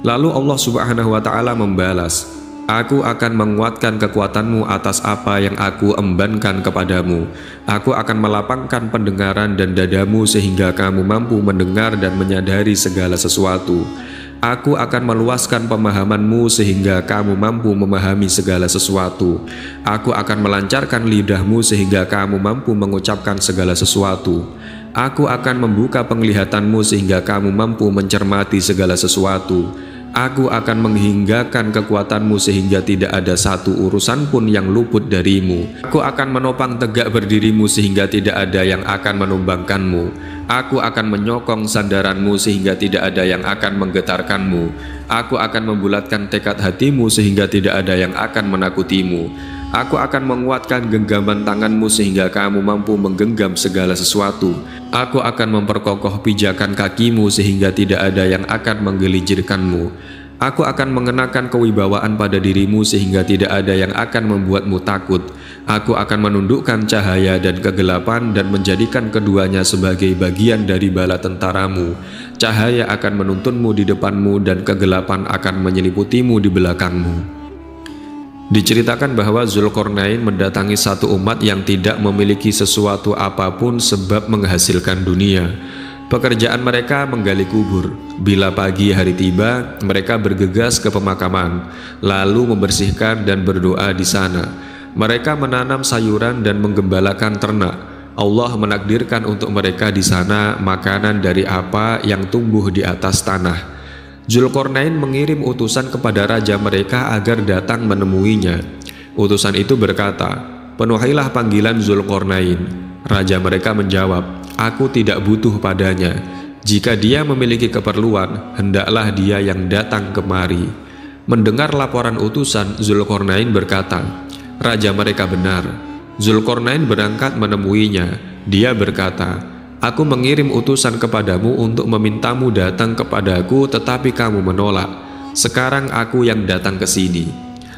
Lalu Allah Subhanahu wa Ta'ala membalas, "Aku akan menguatkan kekuatanmu atas apa yang aku embankan kepadamu. Aku akan melapangkan pendengaran dan dadamu sehingga kamu mampu mendengar dan menyadari segala sesuatu. Aku akan meluaskan pemahamanmu sehingga kamu mampu memahami segala sesuatu. Aku akan melancarkan lidahmu sehingga kamu mampu mengucapkan segala sesuatu. Aku akan membuka penglihatanmu sehingga kamu mampu mencermati segala sesuatu. Aku akan menghinggakan kekuatanmu sehingga tidak ada satu urusan pun yang luput darimu. Aku akan menopang tegak berdirimu sehingga tidak ada yang akan menumbangkanmu. Aku akan menyokong sandaranmu sehingga tidak ada yang akan menggetarkanmu. Aku akan membulatkan tekad hatimu sehingga tidak ada yang akan menakutimu. Aku akan menguatkan genggaman tanganmu sehingga kamu mampu menggenggam segala sesuatu. Aku akan memperkokoh pijakan kakimu sehingga tidak ada yang akan menggelincirkanmu. Aku akan mengenakan kewibawaan pada dirimu sehingga tidak ada yang akan membuatmu takut. Aku akan menundukkan cahaya dan kegelapan dan menjadikan keduanya sebagai bagian dari bala tentaramu. Cahaya akan menuntunmu di depanmu dan kegelapan akan menyeliputimu di belakangmu." Diceritakan bahwa Zulkarnain mendatangi satu umat yang tidak memiliki sesuatu apapun sebab menghasilkan dunia. Pekerjaan mereka menggali kubur. Bila pagi hari tiba, mereka bergegas ke pemakaman, lalu membersihkan dan berdoa di sana. Mereka menanam sayuran dan menggembalakan ternak. Allah menakdirkan untuk mereka di sana makanan dari apa yang tumbuh di atas tanah. Zulkarnain mengirim utusan kepada raja mereka agar datang menemuinya. Utusan itu berkata, "Penuhilah panggilan Zulkarnain." Raja mereka menjawab, "Aku tidak butuh padanya. Jika dia memiliki keperluan, hendaklah dia yang datang kemari." Mendengar laporan utusan, Zulkarnain berkata, "Raja mereka benar." Zulkarnain berangkat menemuinya. Dia berkata, "Aku mengirim utusan kepadamu untuk memintamu datang kepadaku, tetapi kamu menolak. Sekarang aku yang datang ke sini."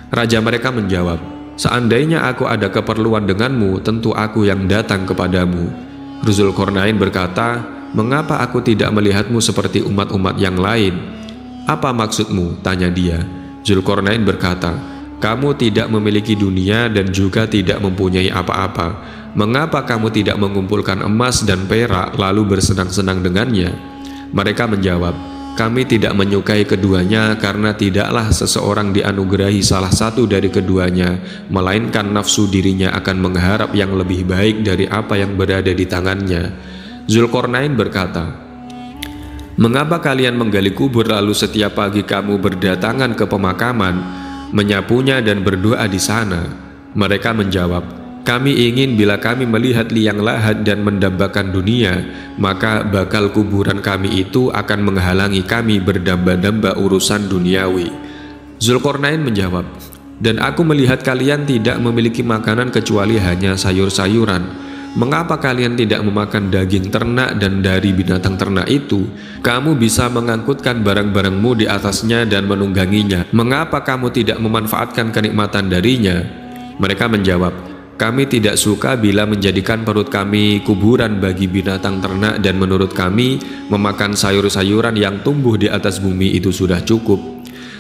Raja mereka menjawab, "Seandainya aku ada keperluan denganmu, tentu aku yang datang kepadamu." Zulkarnain berkata, "Mengapa aku tidak melihatmu seperti umat-umat yang lain?" "Apa maksudmu?" tanya dia. Zulkarnain berkata, "Kamu tidak memiliki dunia dan juga tidak mempunyai apa-apa. Mengapa kamu tidak mengumpulkan emas dan perak lalu bersenang-senang dengannya?" Mereka menjawab, "Kami tidak menyukai keduanya karena tidaklah seseorang dianugerahi salah satu dari keduanya, melainkan nafsu dirinya akan mengharap yang lebih baik dari apa yang berada di tangannya." Zulkarnain berkata, "Mengapa kalian menggali kubur lalu setiap pagi kamu berdatangan ke pemakaman?" menyapunya dan berdoa di sana. Mereka menjawab, kami ingin bila kami melihat liang lahat dan mendambakan dunia, maka bakal kuburan kami itu akan menghalangi kami berdamba-damba urusan duniawi. Zulkarnain menjawab, dan aku melihat kalian tidak memiliki makanan kecuali hanya sayur-sayuran. Mengapa kalian tidak memakan daging ternak dan dari binatang ternak itu? Kamu bisa mengangkutkan barang-barangmu di atasnya dan menungganginya. Mengapa kamu tidak memanfaatkan kenikmatan darinya? Mereka menjawab, kami tidak suka bila menjadikan perut kami kuburan bagi binatang ternak, dan menurut kami memakan sayur-sayuran yang tumbuh di atas bumi itu sudah cukup.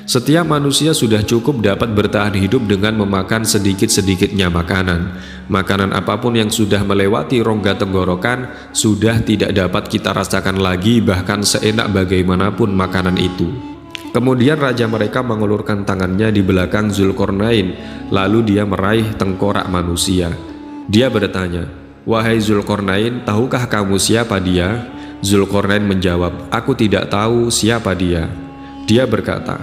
Setiap manusia sudah cukup dapat bertahan hidup dengan memakan sedikit-sedikitnya makanan. Makanan apapun yang sudah melewati rongga tenggorokan sudah tidak dapat kita rasakan lagi, bahkan seenak bagaimanapun makanan itu. Kemudian raja mereka mengulurkan tangannya di belakang Zulkarnain, lalu dia meraih tengkorak manusia. Dia bertanya, wahai Zulkarnain, tahukah kamu siapa dia? Zulkarnain menjawab, aku tidak tahu siapa dia. Dia berkata,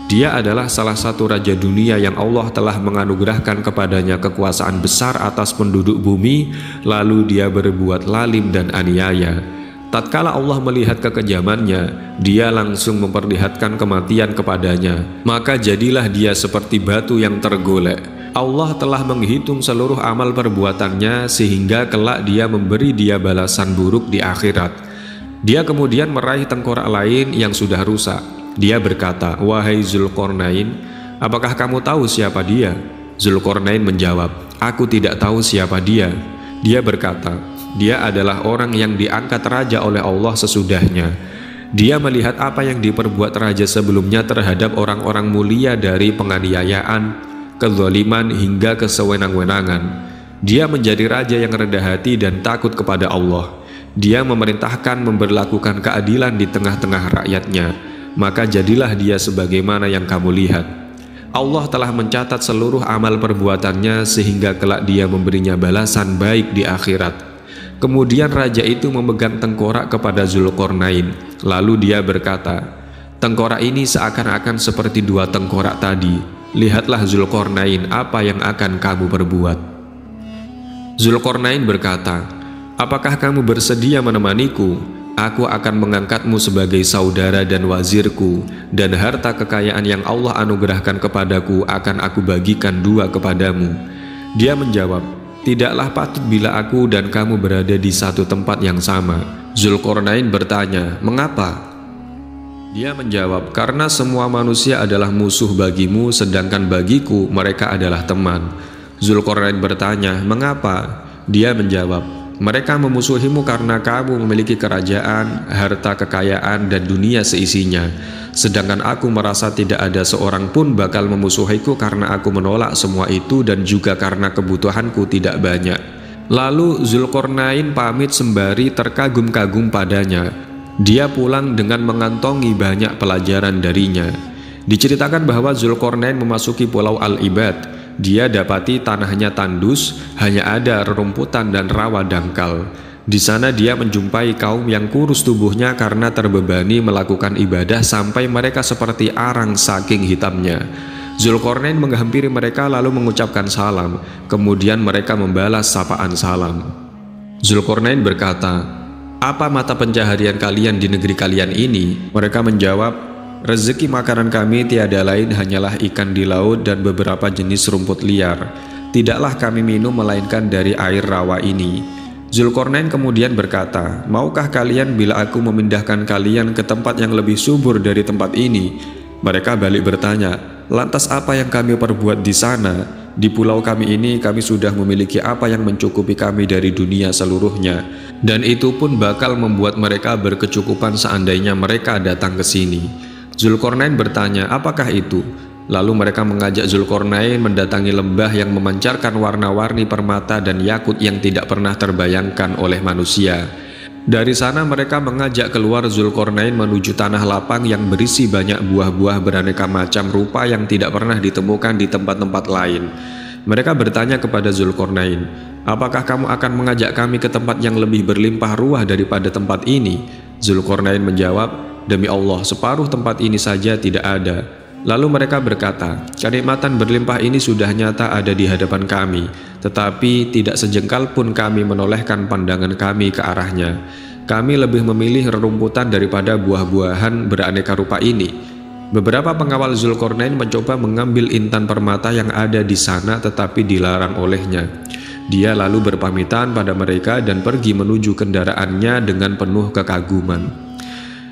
dia adalah salah satu raja dunia yang Allah telah menganugerahkan kepadanya kekuasaan besar atas penduduk bumi, lalu dia berbuat lalim dan aniaya. Tatkala Allah melihat kekejamannya, dia langsung memperlihatkan kematian kepadanya, maka jadilah dia seperti batu yang tergolek. Allah telah menghitung seluruh amal perbuatannya sehingga kelak dia memberi dia balasan buruk di akhirat. Dia kemudian meraih tengkorak lain yang sudah rusak. Dia berkata, wahai Zulkarnain, apakah kamu tahu siapa dia? Zulkarnain menjawab, aku tidak tahu siapa dia. Dia berkata, dia adalah orang yang diangkat raja oleh Allah sesudahnya. Dia melihat apa yang diperbuat raja sebelumnya terhadap orang-orang mulia dari penganiayaan, kezaliman hingga kesewenang-wenangan. Dia menjadi raja yang rendah hati dan takut kepada Allah. Dia memerintahkan memberlakukan keadilan di tengah-tengah rakyatnya. Maka jadilah dia sebagaimana yang kamu lihat. Allah telah mencatat seluruh amal perbuatannya sehingga kelak dia memberinya balasan baik di akhirat. Kemudian raja itu memegang tengkorak kepada Zulkarnain. Lalu dia berkata, tengkorak ini seakan-akan seperti dua tengkorak tadi. Lihatlah Zulkarnain, apa yang akan kamu perbuat. Zulkarnain berkata, apakah kamu bersedia menemaniku? Aku akan mengangkatmu sebagai saudara dan wazirku, dan harta kekayaan yang Allah anugerahkan kepadaku akan aku bagikan dua kepadamu. Dia menjawab, tidaklah patut bila aku dan kamu berada di satu tempat yang sama. Zulkarnain bertanya, mengapa? Dia menjawab, karena semua manusia adalah musuh bagimu, sedangkan bagiku mereka adalah teman. Zulkarnain bertanya, mengapa? Dia menjawab, mereka memusuhimu karena kamu memiliki kerajaan, harta kekayaan, dan dunia seisinya. Sedangkan aku merasa tidak ada seorang pun bakal memusuhiku karena aku menolak semua itu dan juga karena kebutuhanku tidak banyak. Lalu Zulkarnain pamit sembari terkagum-kagum padanya. Dia pulang dengan mengantongi banyak pelajaran darinya. Diceritakan bahwa Zulkarnain memasuki Pulau Al-Ibad. Dia dapati tanahnya tandus, hanya ada rerumputan dan rawa dangkal. Di sana dia menjumpai kaum yang kurus tubuhnya karena terbebani melakukan ibadah sampai mereka seperti arang saking hitamnya. Zulkarnain menghampiri mereka lalu mengucapkan salam, kemudian mereka membalas sapaan salam. Zulkarnain berkata, apa mata pencaharian kalian di negeri kalian ini? Mereka menjawab, rezeki makanan kami tiada lain hanyalah ikan di laut dan beberapa jenis rumput liar. Tidaklah kami minum melainkan dari air rawa ini. Zulkarnain kemudian berkata, maukah kalian bila aku memindahkan kalian ke tempat yang lebih subur dari tempat ini? Mereka balik bertanya, lantas apa yang kami perbuat di sana? Di pulau kami ini kami sudah memiliki apa yang mencukupi kami dari dunia seluruhnya, dan itu pun bakal membuat mereka berkecukupan seandainya mereka datang ke sini. Zulkarnain bertanya, apakah itu? Lalu mereka mengajak Zulkarnain mendatangi lembah yang memancarkan warna-warni permata dan yakut yang tidak pernah terbayangkan oleh manusia. Dari sana mereka mengajak keluar Zulkarnain menuju tanah lapang yang berisi banyak buah-buah beraneka macam rupa yang tidak pernah ditemukan di tempat-tempat lain. Mereka bertanya kepada Zulkarnain, apakah kamu akan mengajak kami ke tempat yang lebih berlimpah ruah daripada tempat ini? Zulkarnain menjawab, demi Allah, separuh tempat ini saja tidak ada. Lalu mereka berkata, kenikmatan berlimpah ini sudah nyata ada di hadapan kami, tetapi tidak sejengkal pun kami menolehkan pandangan kami ke arahnya. Kami lebih memilih rerumputan daripada buah-buahan beraneka rupa ini. Beberapa pengawal Zulkarnain mencoba mengambil intan permata yang ada di sana, tetapi dilarang olehnya. Dia lalu berpamitan pada mereka dan pergi menuju kendaraannya dengan penuh kekaguman.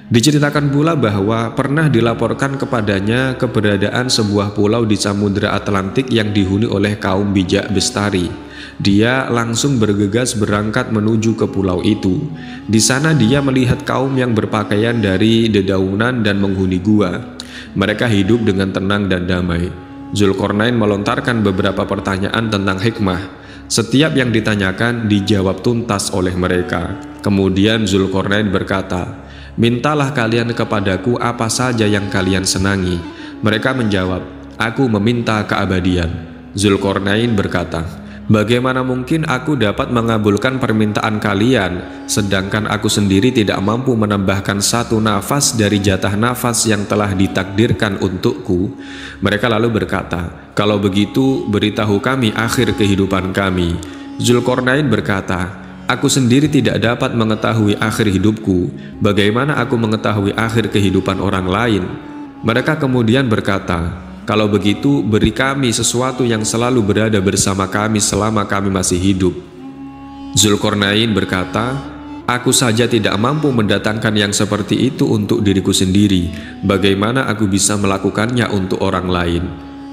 Diceritakan pula bahwa pernah dilaporkan kepadanya keberadaan sebuah pulau di Samudra Atlantik yang dihuni oleh kaum bijak bestari. Dia langsung bergegas berangkat menuju ke pulau itu. Di sana dia melihat kaum yang berpakaian dari dedaunan dan menghuni gua. Mereka hidup dengan tenang dan damai. Zulkarnain melontarkan beberapa pertanyaan tentang hikmah. Setiap yang ditanyakan dijawab tuntas oleh mereka. Kemudian Zulkarnain berkata, "Mintalah kalian kepadaku apa saja yang kalian senangi." Mereka menjawab, "Aku meminta keabadian." Zulkarnain berkata, "Bagaimana mungkin aku dapat mengabulkan permintaan kalian, sedangkan aku sendiri tidak mampu menambahkan satu nafas dari jatah nafas yang telah ditakdirkan untukku?" Mereka lalu berkata, "Kalau begitu, beritahu kami akhir kehidupan kami." Zulkarnain berkata, "Aku sendiri tidak dapat mengetahui akhir hidupku. Bagaimana aku mengetahui akhir kehidupan orang lain?" Mereka kemudian berkata, "Kalau begitu, beri kami sesuatu yang selalu berada bersama kami selama kami masih hidup." Zulkarnain berkata, "Aku saja tidak mampu mendatangkan yang seperti itu untuk diriku sendiri. Bagaimana aku bisa melakukannya untuk orang lain?"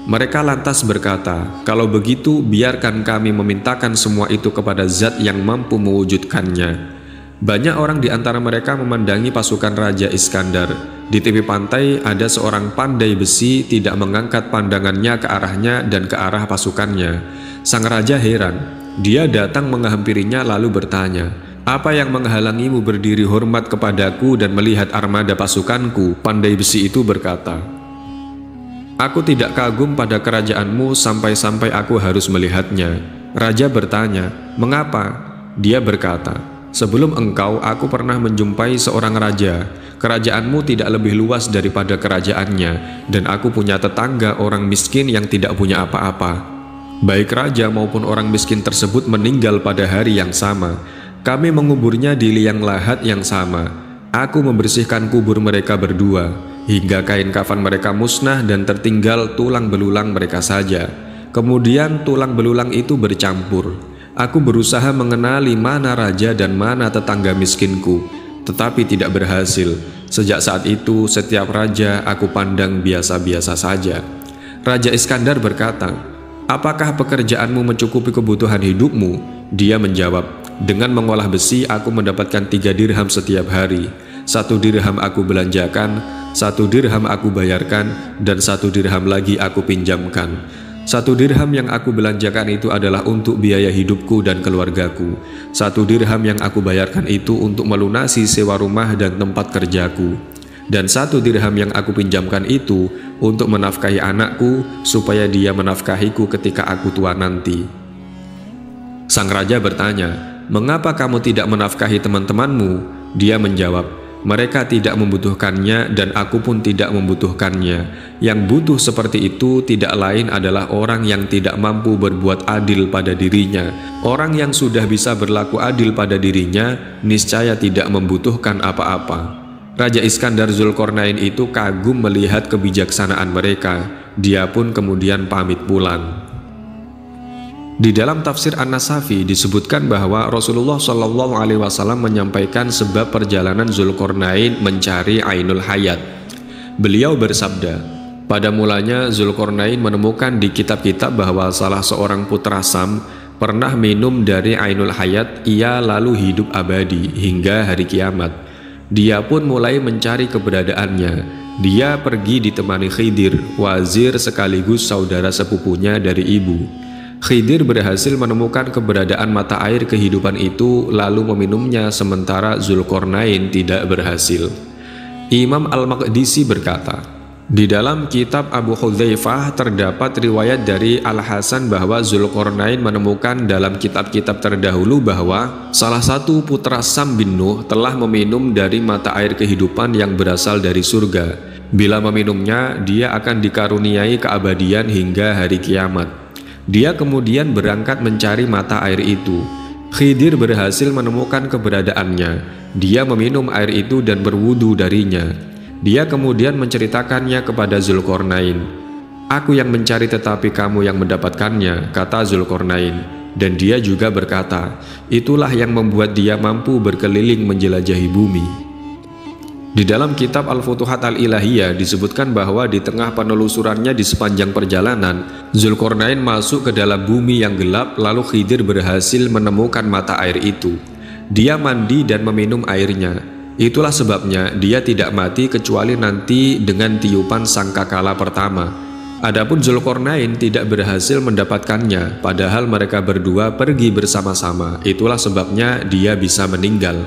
Mereka lantas berkata, "Kalau begitu, biarkan kami memintakan semua itu kepada Zat yang mampu mewujudkannya." Banyak orang di antara mereka memandangi pasukan Raja Iskandar. Di tepi pantai ada seorang pandai besi tidak mengangkat pandangannya ke arahnya dan ke arah pasukannya. Sang raja heran. Dia datang menghampirinya lalu bertanya, "Apa yang menghalangimu berdiri hormat kepadaku dan melihat armada pasukanku?" Pandai besi itu berkata, "Aku tidak kagum pada kerajaanmu sampai-sampai aku harus melihatnya." Raja bertanya, "Mengapa?" Dia berkata, "Sebelum engkau, aku pernah menjumpai seorang raja. Kerajaanmu tidak lebih luas daripada kerajaannya, dan aku punya tetangga orang miskin yang tidak punya apa-apa. Baik raja maupun orang miskin tersebut meninggal pada hari yang sama. Kami menguburnya di liang lahat yang sama. Aku membersihkan kubur mereka berdua, hingga kain kafan mereka musnah dan tertinggal tulang belulang mereka saja. Kemudian tulang belulang itu bercampur. Aku berusaha mengenali mana raja dan mana tetangga miskinku, tetapi tidak berhasil. Sejak saat itu, setiap raja aku pandang biasa-biasa saja." Raja Iskandar berkata, "Apakah pekerjaanmu mencukupi kebutuhan hidupmu?" Dia menjawab, "Dengan mengolah besi aku mendapatkan 3 dirham setiap hari. 1 dirham aku belanjakan, 1 dirham aku bayarkan, dan 1 dirham lagi aku pinjamkan. 1 dirham yang aku belanjakan itu adalah untuk biaya hidupku dan keluargaku. 1 dirham yang aku bayarkan itu untuk melunasi sewa rumah dan tempat kerjaku. Dan 1 dirham yang aku pinjamkan itu untuk menafkahi anakku supaya dia menafkahiku ketika aku tua nanti." Sang raja bertanya, "Mengapa kamu tidak menafkahi teman-temanmu?" Dia menjawab, "Mereka tidak membutuhkannya dan aku pun tidak membutuhkannya. Yang butuh seperti itu tidak lain adalah orang yang tidak mampu berbuat adil pada dirinya. Orang yang sudah bisa berlaku adil pada dirinya niscaya tidak membutuhkan apa-apa." Raja Iskandar Zulkarnain itu kagum melihat kebijaksanaan mereka. Dia pun kemudian pamit pulang. Di dalam tafsir An-Nasafi disebutkan bahwa Rasulullah SAW menyampaikan sebab perjalanan Zulkarnain mencari Ainul Hayat. Beliau bersabda, "Pada mulanya Zulkarnain menemukan di kitab-kitab bahwa salah seorang putra Sam pernah minum dari Ainul Hayat, ia lalu hidup abadi hingga hari kiamat. Dia pun mulai mencari keberadaannya. Dia pergi ditemani Khidir, wazir sekaligus saudara sepupunya dari ibu. Khidir berhasil menemukan keberadaan mata air kehidupan itu lalu meminumnya, sementara Zulkarnain tidak berhasil." Imam Al-Maqdisi berkata, di dalam kitab Abu Hudzaifah terdapat riwayat dari Al-Hasan bahwa Zulkarnain menemukan dalam kitab-kitab terdahulu bahwa salah satu putra Sam bin Nuh telah meminum dari mata air kehidupan yang berasal dari surga. Bila meminumnya, dia akan dikaruniai keabadian hingga hari kiamat. Dia kemudian berangkat mencari mata air itu. Khidir berhasil menemukan keberadaannya. Dia meminum air itu dan berwudu darinya. Dia kemudian menceritakannya kepada Zulkarnain. "Aku yang mencari tetapi kamu yang mendapatkannya," kata Zulkarnain. Dan dia juga berkata, "Itulah yang membuat dia mampu berkeliling menjelajahi bumi." Di dalam kitab Al-Futuhat Al-Ilahiyah disebutkan bahwa di tengah penelusurannya di sepanjang perjalanan, Zulkarnain masuk ke dalam bumi yang gelap, lalu Khidir berhasil menemukan mata air itu. Dia mandi dan meminum airnya. Itulah sebabnya dia tidak mati kecuali nanti dengan tiupan sangkakala pertama. Adapun Zulkarnain tidak berhasil mendapatkannya, padahal mereka berdua pergi bersama-sama. Itulah sebabnya dia bisa meninggal.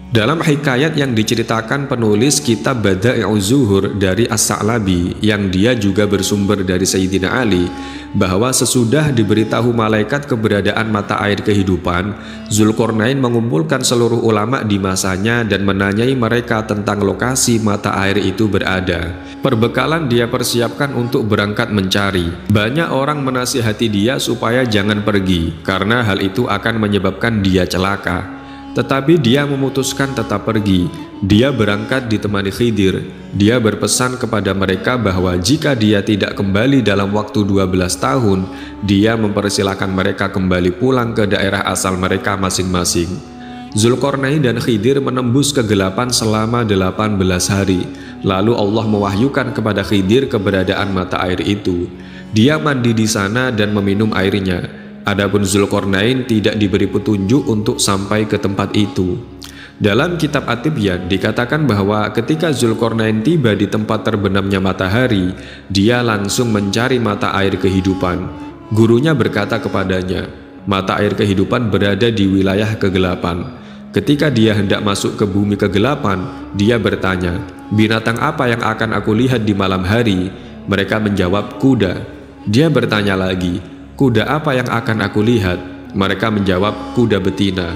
Dalam hikayat yang diceritakan penulis kitab Bada'i'uz Zuhur dari As-Sa'labi, yang dia juga bersumber dari Sayyidina Ali, bahwa sesudah diberitahu malaikat keberadaan mata air kehidupan, Zulkarnain mengumpulkan seluruh ulama di masanya dan menanyai mereka tentang lokasi mata air itu berada. Perbekalan dia persiapkan untuk berangkat mencari. Banyak orang menasihati dia supaya jangan pergi, karena hal itu akan menyebabkan dia celaka. Tetapi dia memutuskan tetap pergi. Dia berangkat ditemani Khidir. Dia berpesan kepada mereka bahwa jika dia tidak kembali dalam waktu 12 tahun, dia mempersilahkan mereka kembali pulang ke daerah asal mereka masing-masing. Zulkarnain dan Khidir menembus kegelapan selama 18 hari. Lalu Allah mewahyukan kepada Khidir keberadaan mata air itu. Dia mandi di sana dan meminum airnya. Adapun Zulkarnain tidak diberi petunjuk untuk sampai ke tempat itu. Dalam kitab At-Tibyan dikatakan bahwa ketika Zulkarnain tiba di tempat terbenamnya matahari, dia langsung mencari mata air kehidupan. Gurunya berkata kepadanya, "Mata air kehidupan berada di wilayah kegelapan." Ketika dia hendak masuk ke bumi kegelapan, dia bertanya, "Binatang apa yang akan aku lihat di malam hari?" Mereka menjawab, "Kuda." Dia bertanya lagi, "Kuda apa yang akan aku lihat?" Mereka menjawab, "Kuda betina."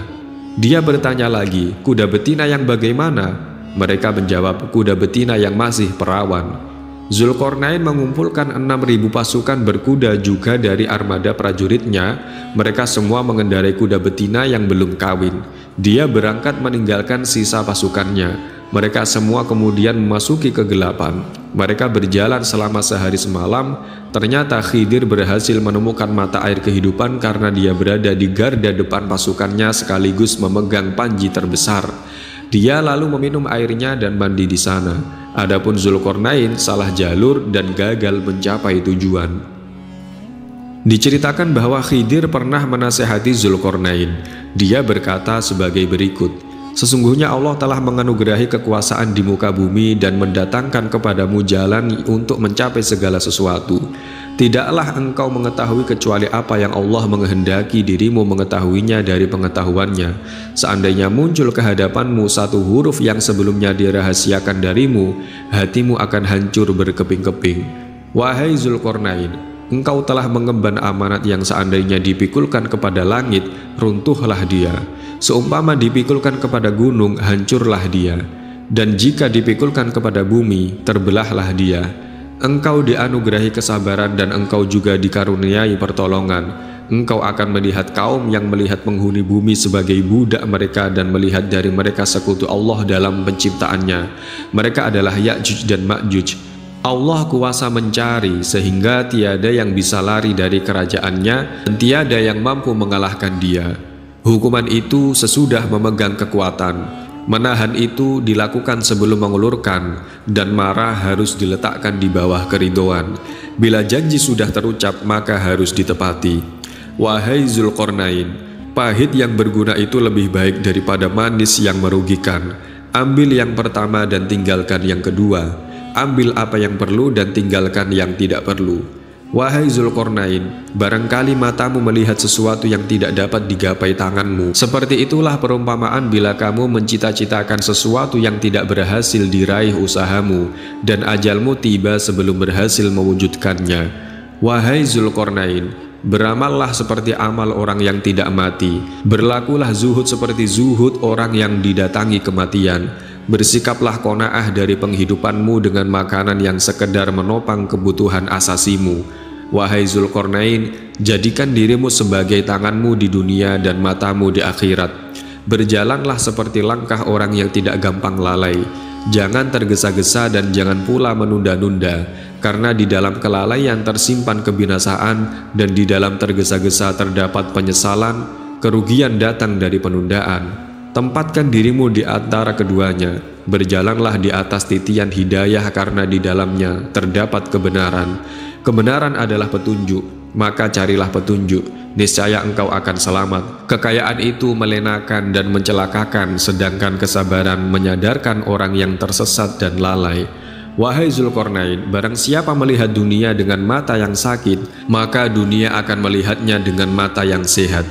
Dia bertanya lagi, "Kuda betina yang bagaimana?" Mereka menjawab, "Kuda betina yang masih perawan." Zulkarnain mengumpulkan 6.000 pasukan berkuda juga dari armada prajuritnya. Mereka semua mengendarai kuda betina yang belum kawin. Dia berangkat meninggalkan sisa pasukannya. Mereka semua kemudian memasuki kegelapan. Mereka berjalan selama sehari semalam. Ternyata Khidir berhasil menemukan mata air kehidupan karena dia berada di garda depan pasukannya sekaligus memegang panji terbesar. Dia lalu meminum airnya dan mandi di sana. Adapun Zulkarnain salah jalur dan gagal mencapai tujuan. Diceritakan bahwa Khidir pernah menasehati Zulkarnain. Dia berkata sebagai berikut, "Sesungguhnya Allah telah menganugerahi kekuasaan di muka bumi dan mendatangkan kepadamu jalan untuk mencapai segala sesuatu. Tidaklah engkau mengetahui kecuali apa yang Allah menghendaki dirimu mengetahuinya dari pengetahuannya. Seandainya muncul ke hadapanmu satu huruf yang sebelumnya dirahasiakan darimu, hatimu akan hancur berkeping-keping. Wahai Zulkarnain, engkau telah mengemban amanat yang seandainya dipikulkan kepada langit, runtuhlah dia. Seumpama dipikulkan kepada gunung, hancurlah dia. Dan jika dipikulkan kepada bumi, terbelahlah dia. Engkau dianugerahi kesabaran dan engkau juga dikaruniai pertolongan. Engkau akan melihat kaum yang melihat penghuni bumi sebagai budak mereka dan melihat dari mereka sekutu Allah dalam penciptaannya. Mereka adalah Ya'juj dan Ma'juj. Allah kuasa mencari sehingga tiada yang bisa lari dari kerajaannya dan tiada yang mampu mengalahkan dia. Hukuman itu sesudah memegang kekuatan. Menahan itu dilakukan sebelum mengulurkan, dan marah harus diletakkan di bawah keridhoan. Bila janji sudah terucap, maka harus ditepati. Wahai Zulkarnain, pahit yang berguna itu lebih baik daripada manis yang merugikan. Ambil yang pertama dan tinggalkan yang kedua. Ambil apa yang perlu dan tinggalkan yang tidak perlu. Wahai Zulkarnain, barangkali matamu melihat sesuatu yang tidak dapat digapai tanganmu. Seperti itulah perumpamaan bila kamu mencita-citakan sesuatu yang tidak berhasil diraih usahamu, dan ajalmu tiba sebelum berhasil mewujudkannya. Wahai Zulkarnain, beramallah seperti amal orang yang tidak mati. Berlakulah zuhud seperti zuhud orang yang didatangi kematian. Bersikaplah qanaah dari penghidupanmu dengan makanan yang sekedar menopang kebutuhan asasimu. Wahai Zulkarnain, jadikan dirimu sebagai tanganmu di dunia dan matamu di akhirat. Berjalanlah seperti langkah orang yang tidak gampang lalai. Jangan tergesa-gesa dan jangan pula menunda-nunda, karena di dalam kelalaian tersimpan kebinasaan dan di dalam tergesa-gesa terdapat penyesalan. Kerugian datang dari penundaan. Tempatkan dirimu di antara keduanya. Berjalanlah di atas titian hidayah, karena di dalamnya terdapat kebenaran. Kebenaran adalah petunjuk, maka carilah petunjuk, niscaya engkau akan selamat. Kekayaan itu melenakan dan mencelakakan, sedangkan kesabaran menyadarkan orang yang tersesat dan lalai. Wahai Zulkarnain, barang siapa melihat dunia dengan mata yang sakit, maka dunia akan melihatnya dengan mata yang sehat.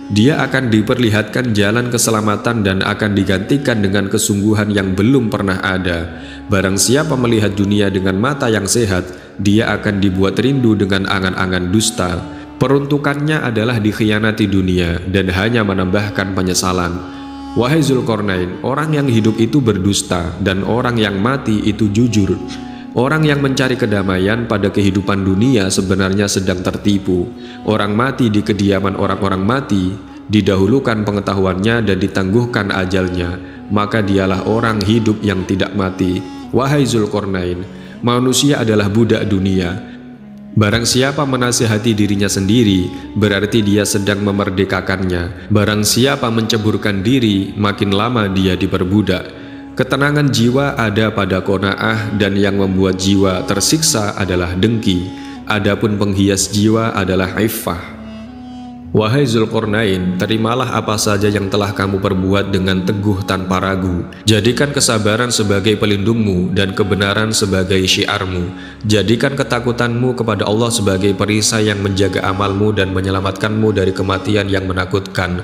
Dia akan diperlihatkan jalan keselamatan dan akan digantikan dengan kesungguhan yang belum pernah ada. Barang siapa melihat dunia dengan mata yang sehat, dia akan dibuat rindu dengan angan-angan dusta. Peruntukannya adalah dikhianati dunia dan hanya menambahkan penyesalan. Wahai Zulkarnain, orang yang hidup itu berdusta dan orang yang mati itu jujur. Orang yang mencari kedamaian pada kehidupan dunia sebenarnya sedang tertipu. Orang mati di kediaman orang-orang mati, didahulukan pengetahuannya dan ditangguhkan ajalnya, maka dialah orang hidup yang tidak mati. Wahai Zulkarnain, manusia adalah budak dunia. Barang siapa menasihati dirinya sendiri, berarti dia sedang memerdekakannya. Barang siapa menceburkan diri, makin lama dia diperbudak. Ketenangan jiwa ada pada qanaah, dan yang membuat jiwa tersiksa adalah dengki. Adapun penghias jiwa adalah iffah. Wahai Zulkarnain, terimalah apa saja yang telah kamu perbuat dengan teguh tanpa ragu. Jadikan kesabaran sebagai pelindungmu dan kebenaran sebagai syiarmu. Jadikan ketakutanmu kepada Allah sebagai perisai yang menjaga amalmu dan menyelamatkanmu dari kematian yang menakutkan.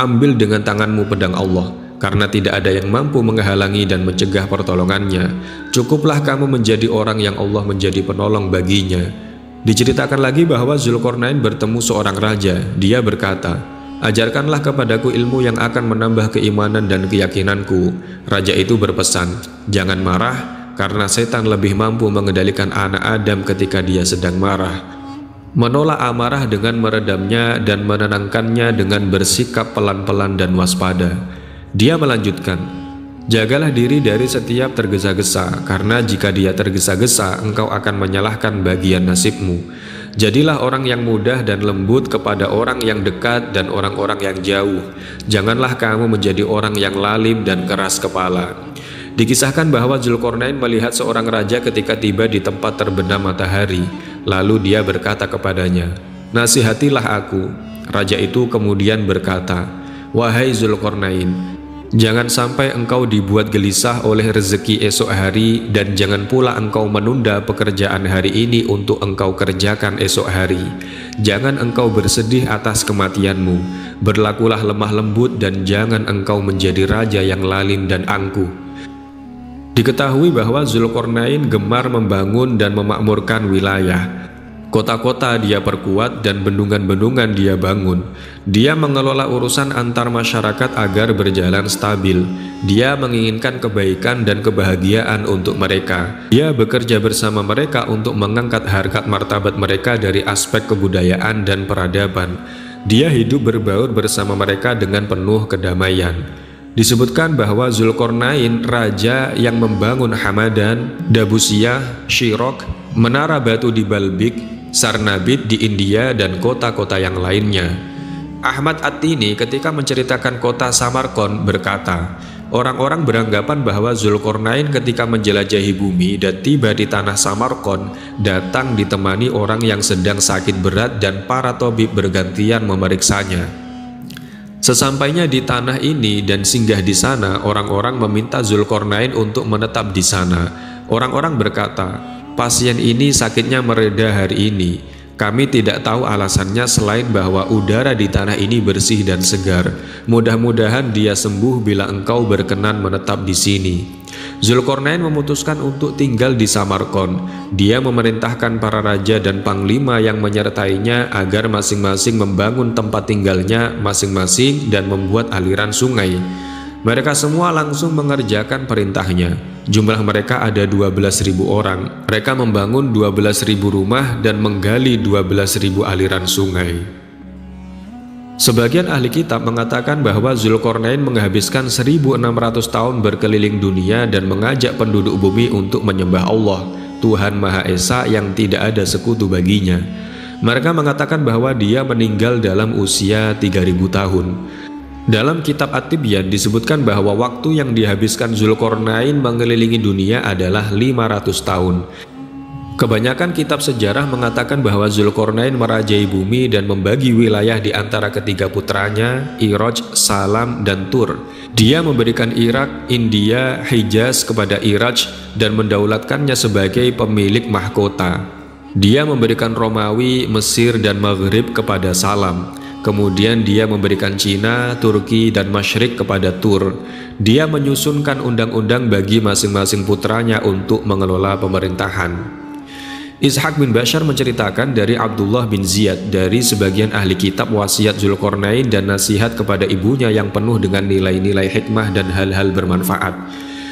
Ambil dengan tanganmu pedang Allah, karena tidak ada yang mampu menghalangi dan mencegah pertolongannya. Cukuplah kamu menjadi orang yang Allah menjadi penolong baginya. Diceritakan lagi bahwa Zulkarnain bertemu seorang raja. Dia berkata, "Ajarkanlah kepadaku ilmu yang akan menambah keimanan dan keyakinanku." Raja itu berpesan, "Jangan marah, karena setan lebih mampu mengendalikan anak Adam ketika dia sedang marah." Menolak amarah dengan meredamnya dan menenangkannya dengan bersikap pelan-pelan dan waspada. Dia melanjutkan, "Jagalah diri dari setiap tergesa-gesa, karena jika dia tergesa-gesa, engkau akan menyalahkan bagian nasibmu. Jadilah orang yang mudah dan lembut kepada orang yang dekat dan orang-orang yang jauh. Janganlah kamu menjadi orang yang lalim dan keras kepala." Dikisahkan bahwa Zulkarnain melihat seorang raja ketika tiba di tempat terbenam matahari. Lalu dia berkata kepadanya, "Nasihatilah aku." Raja itu kemudian berkata, "Wahai Zulkarnain, jangan sampai engkau dibuat gelisah oleh rezeki esok hari, dan jangan pula engkau menunda pekerjaan hari ini untuk engkau kerjakan esok hari. Jangan engkau bersedih atas kematianmu. Berlakulah lemah lembut dan jangan engkau menjadi raja yang lalim dan angkuh." Diketahui bahwa Zulkarnain gemar membangun dan memakmurkan wilayah. Kota-kota dia perkuat dan bendungan-bendungan dia bangun. Dia mengelola urusan antar masyarakat agar berjalan stabil. Dia menginginkan kebaikan dan kebahagiaan untuk mereka. Dia bekerja bersama mereka untuk mengangkat harkat martabat mereka dari aspek kebudayaan dan peradaban. Dia hidup berbaur bersama mereka dengan penuh kedamaian. Disebutkan bahwa Zulkarnain, raja yang membangun Hamadan, Dabusiyah, Shirok, menara batu di Balbik, Sarnabit di India, dan kota-kota yang lainnya. Ahmad At-Tini ketika menceritakan kota Samarkand berkata, orang-orang beranggapan bahwa Zulkarnain ketika menjelajahi bumi dan tiba di tanah Samarkand datang ditemani orang yang sedang sakit berat dan para tabib bergantian memeriksanya. Sesampainya di tanah ini dan singgah di sana, orang-orang meminta Zulkarnain untuk menetap di sana. Orang-orang berkata, "Pasien ini sakitnya mereda hari ini. Kami tidak tahu alasannya selain bahwa udara di tanah ini bersih dan segar. Mudah-mudahan dia sembuh bila engkau berkenan menetap di sini." Zulkarnain memutuskan untuk tinggal di Samarkand. Dia memerintahkan para raja dan panglima yang menyertainya agar masing-masing membangun tempat tinggalnya masing-masing dan membuat aliran sungai. Mereka semua langsung mengerjakan perintahnya. Jumlah mereka ada 12.000 orang. Mereka membangun 12.000 rumah dan menggali 12.000 aliran sungai. Sebagian ahli kitab mengatakan bahwa Zulkarnain menghabiskan 1.600 tahun berkeliling dunia dan mengajak penduduk bumi untuk menyembah Allah, Tuhan Maha Esa yang tidak ada sekutu baginya. Mereka mengatakan bahwa dia meninggal dalam usia 3.000 tahun. Dalam kitab At-Tibyan disebutkan bahwa waktu yang dihabiskan Zulkarnain mengelilingi dunia adalah 500 tahun. Kebanyakan kitab sejarah mengatakan bahwa Zulkarnain merajai bumi dan membagi wilayah di antara ketiga putranya, Iraj, Salam, dan Tur. Dia memberikan Irak, India, Hijaz kepada Iraj dan mendaulatkannya sebagai pemilik mahkota. Dia memberikan Romawi, Mesir, dan Maghrib kepada Salam. Kemudian dia memberikan Cina, Turki, dan Masyrik kepada Tur. Dia menyusunkan undang-undang bagi masing-masing putranya untuk mengelola pemerintahan. Ishaq bin Bashar menceritakan dari Abdullah bin Ziyad dari sebagian ahli kitab wasiat Zulkarnain dan nasihat kepada ibunya yang penuh dengan nilai-nilai hikmah dan hal-hal bermanfaat.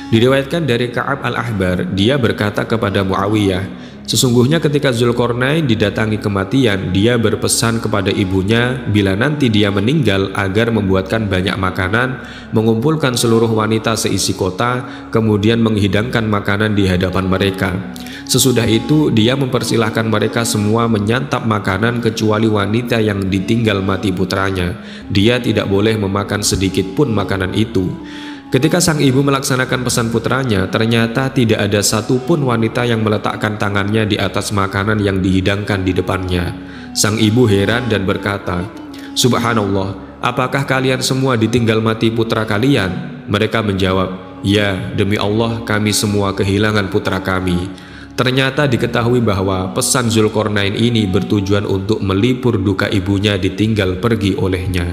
Diriwayatkan dari Ka'ab al-Ahbar, dia berkata kepada Muawiyah, sesungguhnya ketika Zulkarnain didatangi kematian, dia berpesan kepada ibunya bila nanti dia meninggal agar membuatkan banyak makanan, mengumpulkan seluruh wanita seisi kota, kemudian menghidangkan makanan di hadapan mereka. Sesudah itu dia mempersilahkan mereka semua menyantap makanan kecuali wanita yang ditinggal mati putranya. Dia tidak boleh memakan sedikit pun makanan itu. Ketika sang ibu melaksanakan pesan putranya, ternyata tidak ada satupun wanita yang meletakkan tangannya di atas makanan yang dihidangkan di depannya. Sang ibu heran dan berkata, "Subhanallah, apakah kalian semua ditinggal mati putra kalian?" Mereka menjawab, "Ya, demi Allah kami semua kehilangan putra kami." Ternyata diketahui bahwa pesan Zulkarnain ini bertujuan untuk melipur duka ibunya ditinggal pergi olehnya.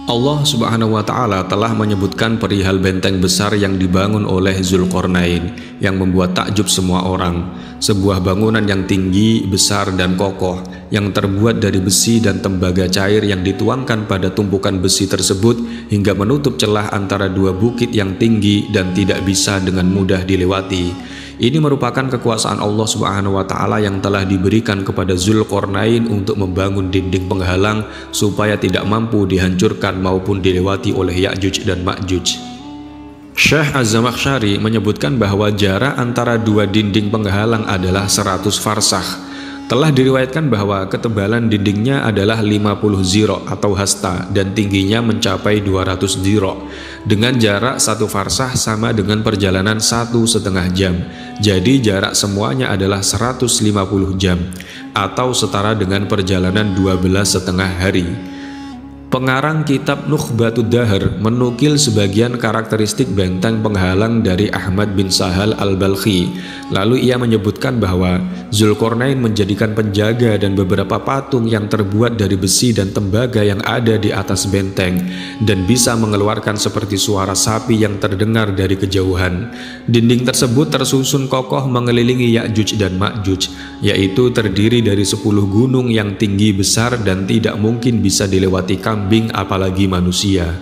Allah Subhanahu wa Ta'ala telah menyebutkan perihal benteng besar yang dibangun oleh Zulkarnain yang membuat takjub semua orang. Sebuah bangunan yang tinggi, besar, dan kokoh yang terbuat dari besi dan tembaga cair yang dituangkan pada tumpukan besi tersebut hingga menutup celah antara dua bukit yang tinggi dan tidak bisa dengan mudah dilewati. Ini merupakan kekuasaan Allah Subhanahu wa Ta'ala yang telah diberikan kepada Zulkarnain untuk membangun dinding penghalang supaya tidak mampu dihancurkan maupun dilewati oleh Ya'juj dan Ma'juj. Syekh Az-Zamakhsyari menyebutkan bahwa jarak antara dua dinding penghalang adalah 100 farsakh. Telah diriwayatkan bahwa ketebalan dindingnya adalah 50 ziro atau hasta dan tingginya mencapai 200 ziro. Dengan jarak 1 farsah sama dengan perjalanan 1,5 jam. Jadi jarak semuanya adalah 150 jam atau setara dengan perjalanan 12,5 hari. Pengarang kitab Nukhbatud Dahr menukil sebagian karakteristik benteng penghalang dari Ahmad bin Sahal al-Balkhi. Lalu ia menyebutkan bahwa Zulkarnain menjadikan penjaga dan beberapa patung yang terbuat dari besi dan tembaga yang ada di atas benteng dan bisa mengeluarkan seperti suara sapi yang terdengar dari kejauhan. Dinding tersebut tersusun kokoh mengelilingi Ya'juj dan Ma'juj, yaitu terdiri dari 10 gunung yang tinggi besar dan tidak mungkin bisa dilewati kambing apalagi manusia.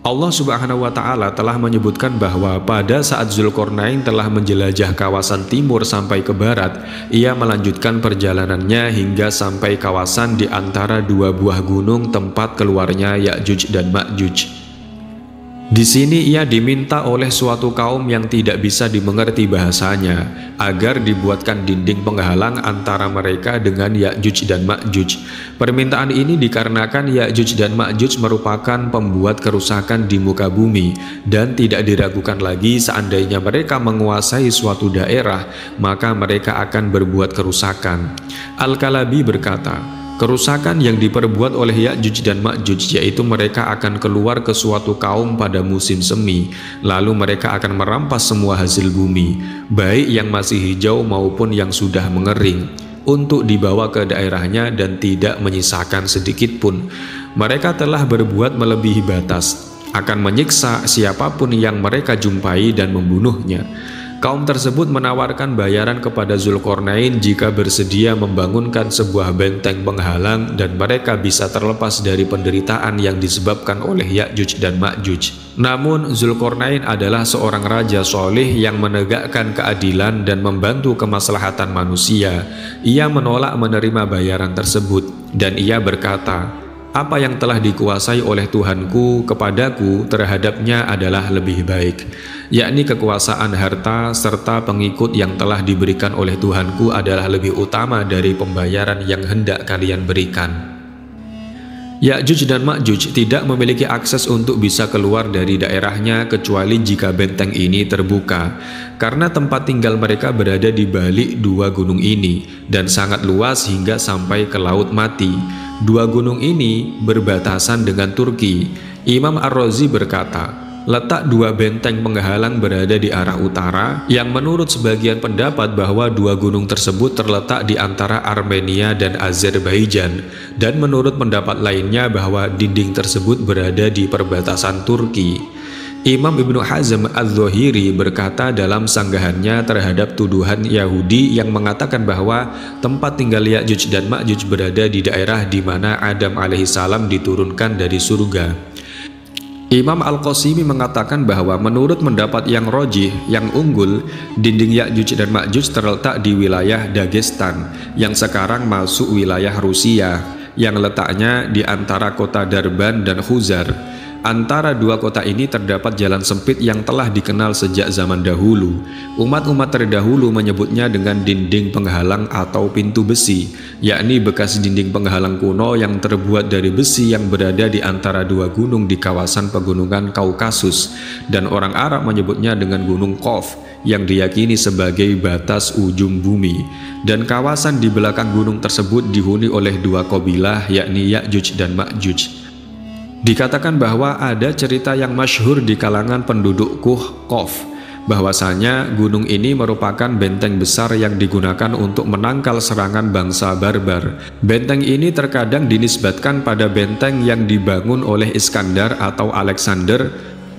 Allah Subhanahu wa Ta'ala telah menyebutkan bahwa pada saat Zulkarnain telah menjelajah kawasan timur sampai ke barat, ia melanjutkan perjalanannya hingga sampai kawasan di antara dua buah gunung tempat keluarnya Ya'juj dan Ma'juj. Di sini ia diminta oleh suatu kaum yang tidak bisa dimengerti bahasanya agar dibuatkan dinding penghalang antara mereka dengan Ya'juj dan Ma'juj. Permintaan ini dikarenakan Ya'juj dan Ma'juj merupakan pembuat kerusakan di muka bumi dan tidak diragukan lagi seandainya mereka menguasai suatu daerah maka mereka akan berbuat kerusakan. Al-Kalabi berkata, kerusakan yang diperbuat oleh Ya'juj dan Ma'juj yaitu mereka akan keluar ke suatu kaum pada musim semi, lalu mereka akan merampas semua hasil bumi, baik yang masih hijau maupun yang sudah mengering, untuk dibawa ke daerahnya dan tidak menyisakan sedikit pun. Mereka telah berbuat melebihi batas, akan menyiksa siapapun yang mereka jumpai dan membunuhnya. Kaum tersebut menawarkan bayaran kepada Zulkarnain jika bersedia membangunkan sebuah benteng penghalang dan mereka bisa terlepas dari penderitaan yang disebabkan oleh Ya'juj dan Ma'juj. Namun Zulkarnain adalah seorang raja soleh yang menegakkan keadilan dan membantu kemaslahatan manusia. Ia menolak menerima bayaran tersebut dan ia berkata, "Apa yang telah dikuasai oleh Tuhanku kepadaku terhadapnya adalah lebih baik, yakni kekuasaan harta serta pengikut yang telah diberikan oleh Tuhanku adalah lebih utama dari pembayaran yang hendak kalian berikan." Ya'juj dan Ma'juj tidak memiliki akses untuk bisa keluar dari daerahnya kecuali jika benteng ini terbuka, karena tempat tinggal mereka berada di balik dua gunung ini dan sangat luas hingga sampai ke Laut Mati. Dua gunung ini berbatasan dengan Turki. Imam Ar-Razi berkata, letak dua benteng penghalang berada di arah utara, yang menurut sebagian pendapat bahwa dua gunung tersebut terletak di antara Armenia dan Azerbaijan, dan menurut pendapat lainnya bahwa dinding tersebut berada di perbatasan Turki. Imam Ibnu Hazm Az-Zahiri berkata dalam sanggahannya terhadap tuduhan Yahudi yang mengatakan bahwa tempat tinggal Ya'juj dan Ma'juj berada di daerah di mana Adam alaihissalam diturunkan dari surga. Imam Al-Qasimi mengatakan bahwa menurut pendapat yang rojih, yang unggul, dinding Ya'juj dan Ma'juj terletak di wilayah Dagestan yang sekarang masuk wilayah Rusia, yang letaknya di antara kota Darban dan Khuzar. Antara dua kota ini terdapat jalan sempit yang telah dikenal sejak zaman dahulu. Umat-umat terdahulu menyebutnya dengan dinding penghalang atau pintu besi, yakni bekas dinding penghalang kuno yang terbuat dari besi yang berada di antara dua gunung di kawasan pegunungan Kaukasus, dan orang Arab menyebutnya dengan Gunung Qof yang diyakini sebagai batas ujung bumi. Dan kawasan di belakang gunung tersebut dihuni oleh dua kabilah, yakni Ya'juj dan Ma'juj. Dikatakan bahwa ada cerita yang masyhur di kalangan penduduk Qof, bahwasanya gunung ini merupakan benteng besar yang digunakan untuk menangkal serangan bangsa barbar. Benteng ini terkadang dinisbatkan pada benteng yang dibangun oleh Iskandar atau Alexander,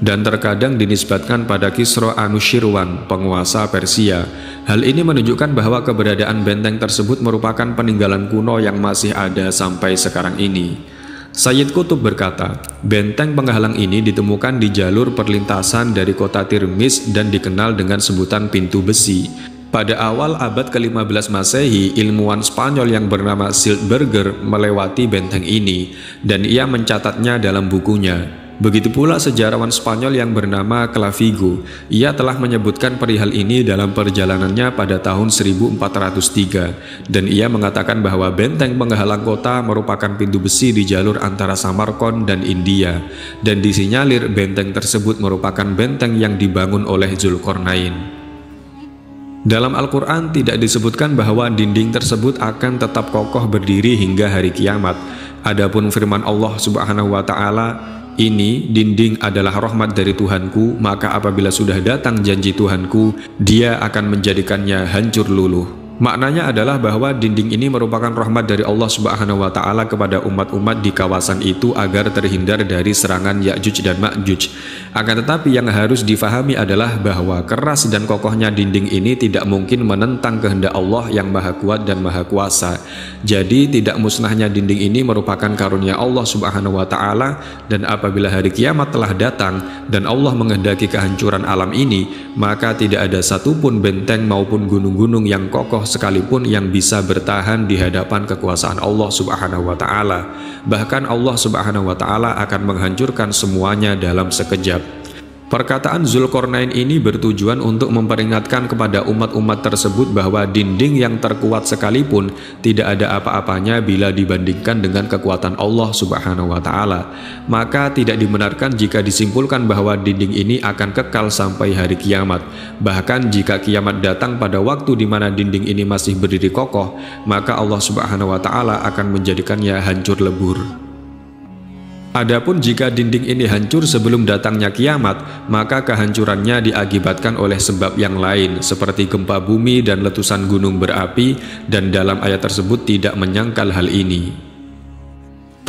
dan terkadang dinisbatkan pada Kisra Anushirwan, penguasa Persia. Hal ini menunjukkan bahwa keberadaan benteng tersebut merupakan peninggalan kuno yang masih ada sampai sekarang ini. Sayyid Qutb berkata, benteng penghalang ini ditemukan di jalur perlintasan dari kota Tirmiz dan dikenal dengan sebutan pintu besi. Pada awal abad ke-15 Masehi, ilmuwan Spanyol yang bernama Schildberger melewati benteng ini dan ia mencatatnya dalam bukunya. Begitu pula sejarawan Spanyol yang bernama Clavigo. Ia telah menyebutkan perihal ini dalam perjalanannya pada tahun 1403, dan ia mengatakan bahwa benteng penghalang kota merupakan pintu besi di jalur antara Samarkand dan India, dan disinyalir benteng tersebut merupakan benteng yang dibangun oleh Zulkarnain. Dalam Al-Quran tidak disebutkan bahwa dinding tersebut akan tetap kokoh berdiri hingga hari kiamat. Adapun firman Allah Subhanahu wa Ta'ala, "Ini dinding adalah rahmat dari Tuhanku, maka apabila sudah datang janji Tuhanku, Dia akan menjadikannya hancur luluh." Maknanya adalah bahwa dinding ini merupakan rahmat dari Allah Subhanahu wa Ta'ala kepada umat-umat di kawasan itu agar terhindar dari serangan Ya'juj dan Ma'juj. Akan tetapi yang harus difahami adalah bahwa keras dan kokohnya dinding ini tidak mungkin menentang kehendak Allah yang Maha Kuat dan Maha Kuasa. Jadi tidak musnahnya dinding ini merupakan karunia Allah Subhanahu wa Ta'ala, dan apabila hari kiamat telah datang dan Allah menghendaki kehancuran alam ini, maka tidak ada satupun benteng maupun gunung-gunung yang kokoh sekalipun yang bisa bertahan di hadapan kekuasaan Allah Subhanahu wa Ta'ala. Bahkan Allah Subhanahu wa Ta'ala akan menghancurkan semuanya dalam sekejap. Perkataan Zulkarnain ini bertujuan untuk memperingatkan kepada umat-umat tersebut bahwa dinding yang terkuat sekalipun tidak ada apa-apanya bila dibandingkan dengan kekuatan Allah Subhanahu wa Ta'ala. Maka tidak dibenarkan jika disimpulkan bahwa dinding ini akan kekal sampai hari kiamat. Bahkan jika kiamat datang pada waktu di mana dinding ini masih berdiri kokoh, maka Allah Subhanahu wa Ta'ala akan menjadikannya hancur lebur. Adapun jika dinding ini hancur sebelum datangnya kiamat, maka kehancurannya diakibatkan oleh sebab yang lain seperti gempa bumi dan letusan gunung berapi, dan dalam ayat tersebut tidak menyangkal hal ini.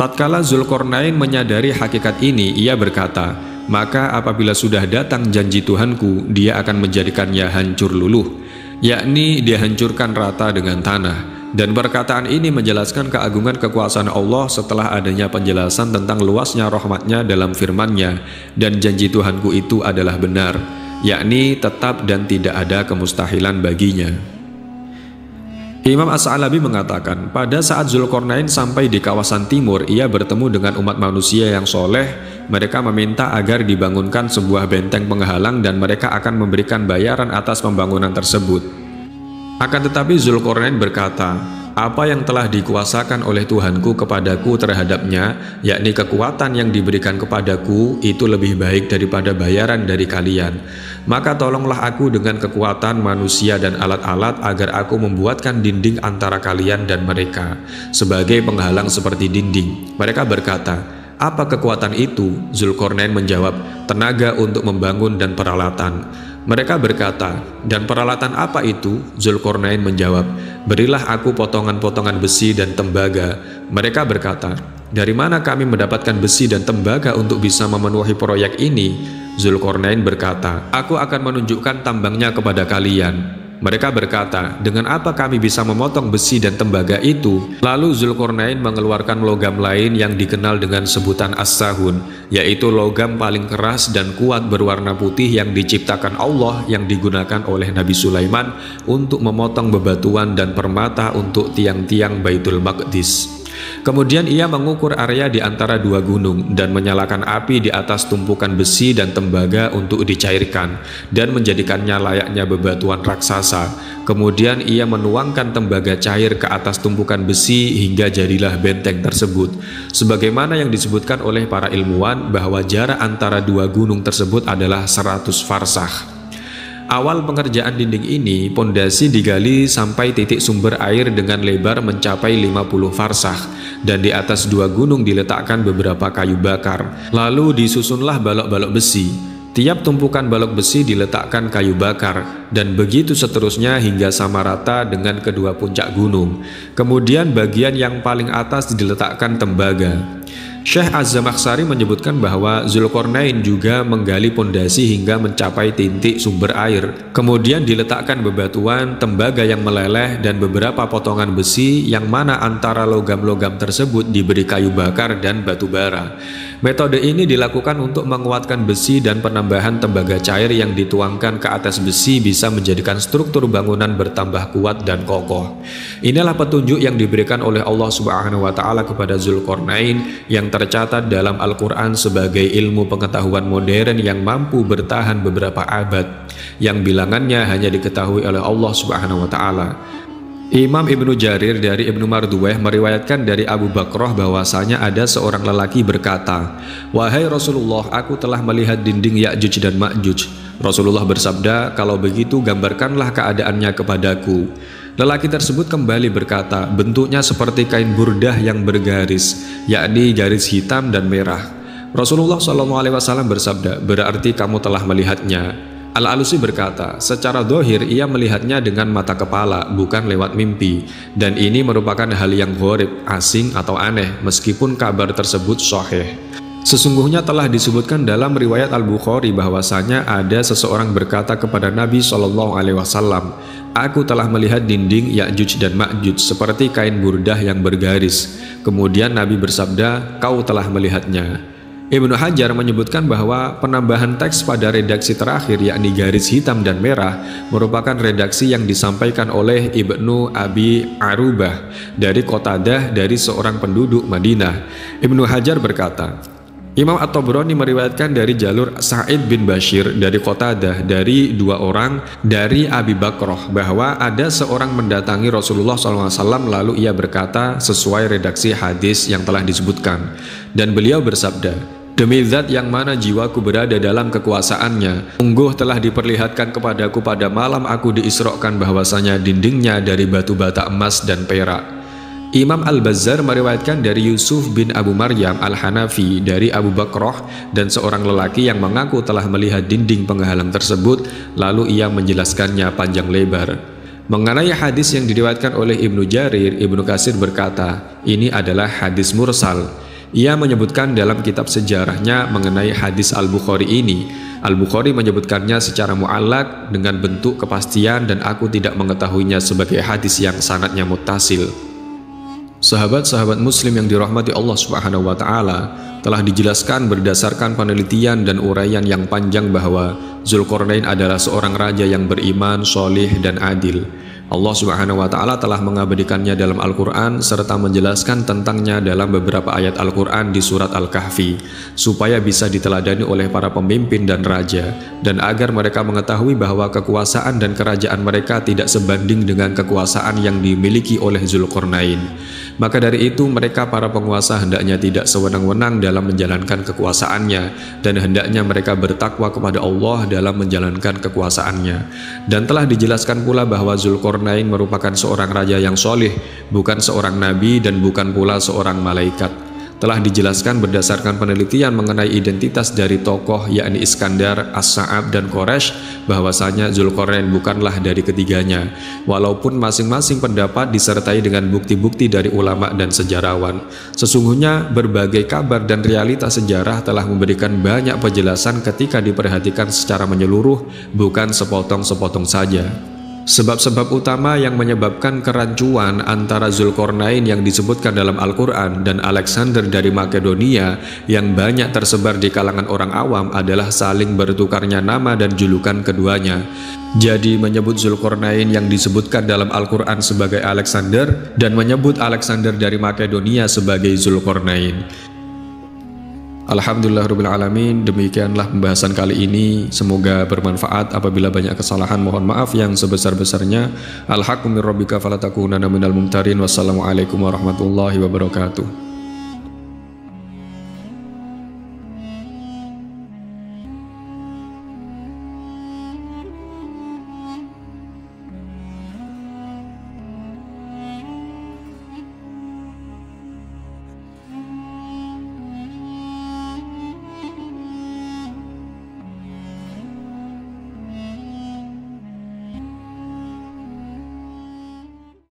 Tatkala Zulkarnain menyadari hakikat ini, ia berkata, maka apabila sudah datang janji Tuhanku, dia akan menjadikannya hancur luluh, yakni dia hancurkan rata dengan tanah. Dan perkataan ini menjelaskan keagungan kekuasaan Allah setelah adanya penjelasan tentang luasnya rahmatnya dalam firman-Nya, dan janji Tuhanku itu adalah benar, yakni tetap dan tidak ada kemustahilan baginya. Imam As-Sa'labi mengatakan, pada saat Zulkarnain sampai di kawasan timur, ia bertemu dengan umat manusia yang soleh. Mereka meminta agar dibangunkan sebuah benteng penghalang dan mereka akan memberikan bayaran atas pembangunan tersebut. Akan tetapi Zulkarnain berkata, apa yang telah dikuasakan oleh Tuhanku kepadaku terhadapnya, yakni kekuatan yang diberikan kepadaku, itu lebih baik daripada bayaran dari kalian. Maka tolonglah aku dengan kekuatan manusia dan alat-alat agar aku membuatkan dinding antara kalian dan mereka, sebagai penghalang seperti dinding. Mereka berkata, apa kekuatan itu? Zulkarnain menjawab, tenaga untuk membangun dan peralatan. Mereka berkata, dan peralatan apa itu? Zulkarnain menjawab, berilah aku potongan-potongan besi dan tembaga. Mereka berkata, dari mana kami mendapatkan besi dan tembaga untuk bisa memenuhi proyek ini? Zulkarnain berkata, aku akan menunjukkan tambangnya kepada kalian. Mereka berkata, dengan apa kami bisa memotong besi dan tembaga itu? Lalu Zulkarnain mengeluarkan logam lain yang dikenal dengan sebutan as-sahun, yaitu logam paling keras dan kuat berwarna putih yang diciptakan Allah, yang digunakan oleh Nabi Sulaiman untuk memotong bebatuan dan permata untuk tiang-tiang Baitul Maqdis. Kemudian ia mengukur area di antara dua gunung dan menyalakan api di atas tumpukan besi dan tembaga untuk dicairkan dan menjadikannya layaknya bebatuan raksasa. Kemudian ia menuangkan tembaga cair ke atas tumpukan besi hingga jadilah benteng tersebut. Sebagaimana yang disebutkan oleh para ilmuwan bahwa jarak antara dua gunung tersebut adalah 100 farsakh. Awal pengerjaan dinding ini, pondasi digali sampai titik sumber air dengan lebar mencapai 50 farsakh, dan di atas dua gunung diletakkan beberapa kayu bakar. Lalu disusunlah balok-balok besi. Tiap tumpukan balok besi diletakkan kayu bakar, dan begitu seterusnya hingga sama rata dengan kedua puncak gunung. Kemudian bagian yang paling atas diletakkan tembaga. Syekh Az-Zamakhsyari menyebutkan bahwa Zulkarnain juga menggali pondasi hingga mencapai titik sumber air. Kemudian diletakkan bebatuan, tembaga yang meleleh, dan beberapa potongan besi yang mana antara logam-logam tersebut diberi kayu bakar dan batu bara. Metode ini dilakukan untuk menguatkan besi, dan penambahan tembaga cair yang dituangkan ke atas besi bisa menjadikan struktur bangunan bertambah kuat dan kokoh. Inilah petunjuk yang diberikan oleh Allah Subhanahu wa Ta'ala kepada Zulkarnain yang tercatat dalam Al-Quran sebagai ilmu pengetahuan modern yang mampu bertahan beberapa abad, yang bilangannya hanya diketahui oleh Allah Subhanahu wa Ta'ala. Imam Ibnu Jarir dari Ibnu Marduweh meriwayatkan dari Abu Bakrah bahwasanya ada seorang lelaki berkata, wahai Rasulullah, aku telah melihat dinding Ya'juj dan Ma'juj. Rasulullah bersabda, kalau begitu gambarkanlah keadaannya kepadaku. Lelaki tersebut kembali berkata, bentuknya seperti kain burdah yang bergaris, yakni garis hitam dan merah. Rasulullah SAW bersabda, berarti kamu telah melihatnya. Al-Alusi berkata, secara dohir ia melihatnya dengan mata kepala, bukan lewat mimpi, dan ini merupakan hal yang gharib, asing atau aneh, meskipun kabar tersebut sahih. Sesungguhnya telah disebutkan dalam riwayat Al-Bukhari bahwasanya ada seseorang berkata kepada Nabi SAW, aku telah melihat dinding Ya'juj dan Ma'juj seperti kain burdah yang bergaris. Kemudian Nabi bersabda, kau telah melihatnya. Ibnu Hajar menyebutkan bahwa penambahan teks pada redaksi terakhir, yakni garis hitam dan merah, merupakan redaksi yang disampaikan oleh Ibnu Abi Arubah dari Qatadah dari seorang penduduk Madinah. Ibnu Hajar berkata, Imam At-Tabrani meriwayatkan dari jalur Sa'id bin Bashir dari Qatadah dari dua orang dari Abi Bakrah bahwa ada seorang mendatangi Rasulullah SAW, lalu ia berkata sesuai redaksi hadis yang telah disebutkan, dan beliau bersabda, demi zat yang mana jiwaku berada dalam kekuasaannya, sungguh telah diperlihatkan kepadaku pada malam aku diisrokan bahwasanya dindingnya dari batu bata emas dan perak. Imam Al-Bazzar meriwayatkan dari Yusuf bin Abu Maryam Al-Hanafi dari Abu Bakrah dan seorang lelaki yang mengaku telah melihat dinding penghalang tersebut, lalu ia menjelaskannya panjang lebar. Mengenai hadis yang diriwayatkan oleh Ibnu Jarir, Ibnu Katsir berkata, ini adalah hadis mursal. Ia menyebutkan dalam kitab sejarahnya mengenai hadis Al-Bukhari ini. Al-Bukhari menyebutkannya secara mu'allaq dengan bentuk kepastian dan aku tidak mengetahuinya sebagai hadis yang sanadnya muttasil. Sahabat-sahabat muslim yang dirahmati Allah Subhanahu wa taala, telah dijelaskan berdasarkan penelitian dan uraian yang panjang bahwa Zulkarnain adalah seorang raja yang beriman, solih dan adil. Allah Subhanahu wa taala telah mengabadikannya dalam Al-Qur'an serta menjelaskan tentangnya dalam beberapa ayat Al-Qur'an di surat Al-Kahfi supaya bisa diteladani oleh para pemimpin dan raja, dan agar mereka mengetahui bahwa kekuasaan dan kerajaan mereka tidak sebanding dengan kekuasaan yang dimiliki oleh Zulkarnain. Maka dari itu mereka para penguasa hendaknya tidak sewenang-wenang dalam menjalankan kekuasaannya, dan hendaknya mereka bertakwa kepada Allah dalam menjalankan kekuasaannya. Dan telah dijelaskan pula bahwa Zulkarnain merupakan seorang raja yang solih, bukan seorang nabi dan bukan pula seorang malaikat. Telah dijelaskan berdasarkan penelitian mengenai identitas dari tokoh yakni Iskandar, As-Sa'ab dan Quraisy bahwasanya Zulkarnain bukanlah dari ketiganya, walaupun masing-masing pendapat disertai dengan bukti-bukti dari ulama dan sejarawan. Sesungguhnya berbagai kabar dan realitas sejarah telah memberikan banyak penjelasan ketika diperhatikan secara menyeluruh, bukan sepotong-sepotong saja. Sebab-sebab utama yang menyebabkan kerancuan antara Zulkarnain yang disebutkan dalam Al-Quran dan Alexander dari Makedonia yang banyak tersebar di kalangan orang awam adalah saling bertukarnya nama dan julukan keduanya. Jadi menyebut Zulkarnain yang disebutkan dalam Al-Quran sebagai Alexander dan menyebut Alexander dari Makedonia sebagai Zulkarnain. Alhamdulillahirrabbilalamin, demikianlah pembahasan kali ini. Semoga bermanfaat. Apabila banyak kesalahan mohon maaf yang sebesar-besarnya. Al-haqqu min rabbika falatakunanna minal mumtarin. Wassalamualaikum warahmatullahi wabarakatuh.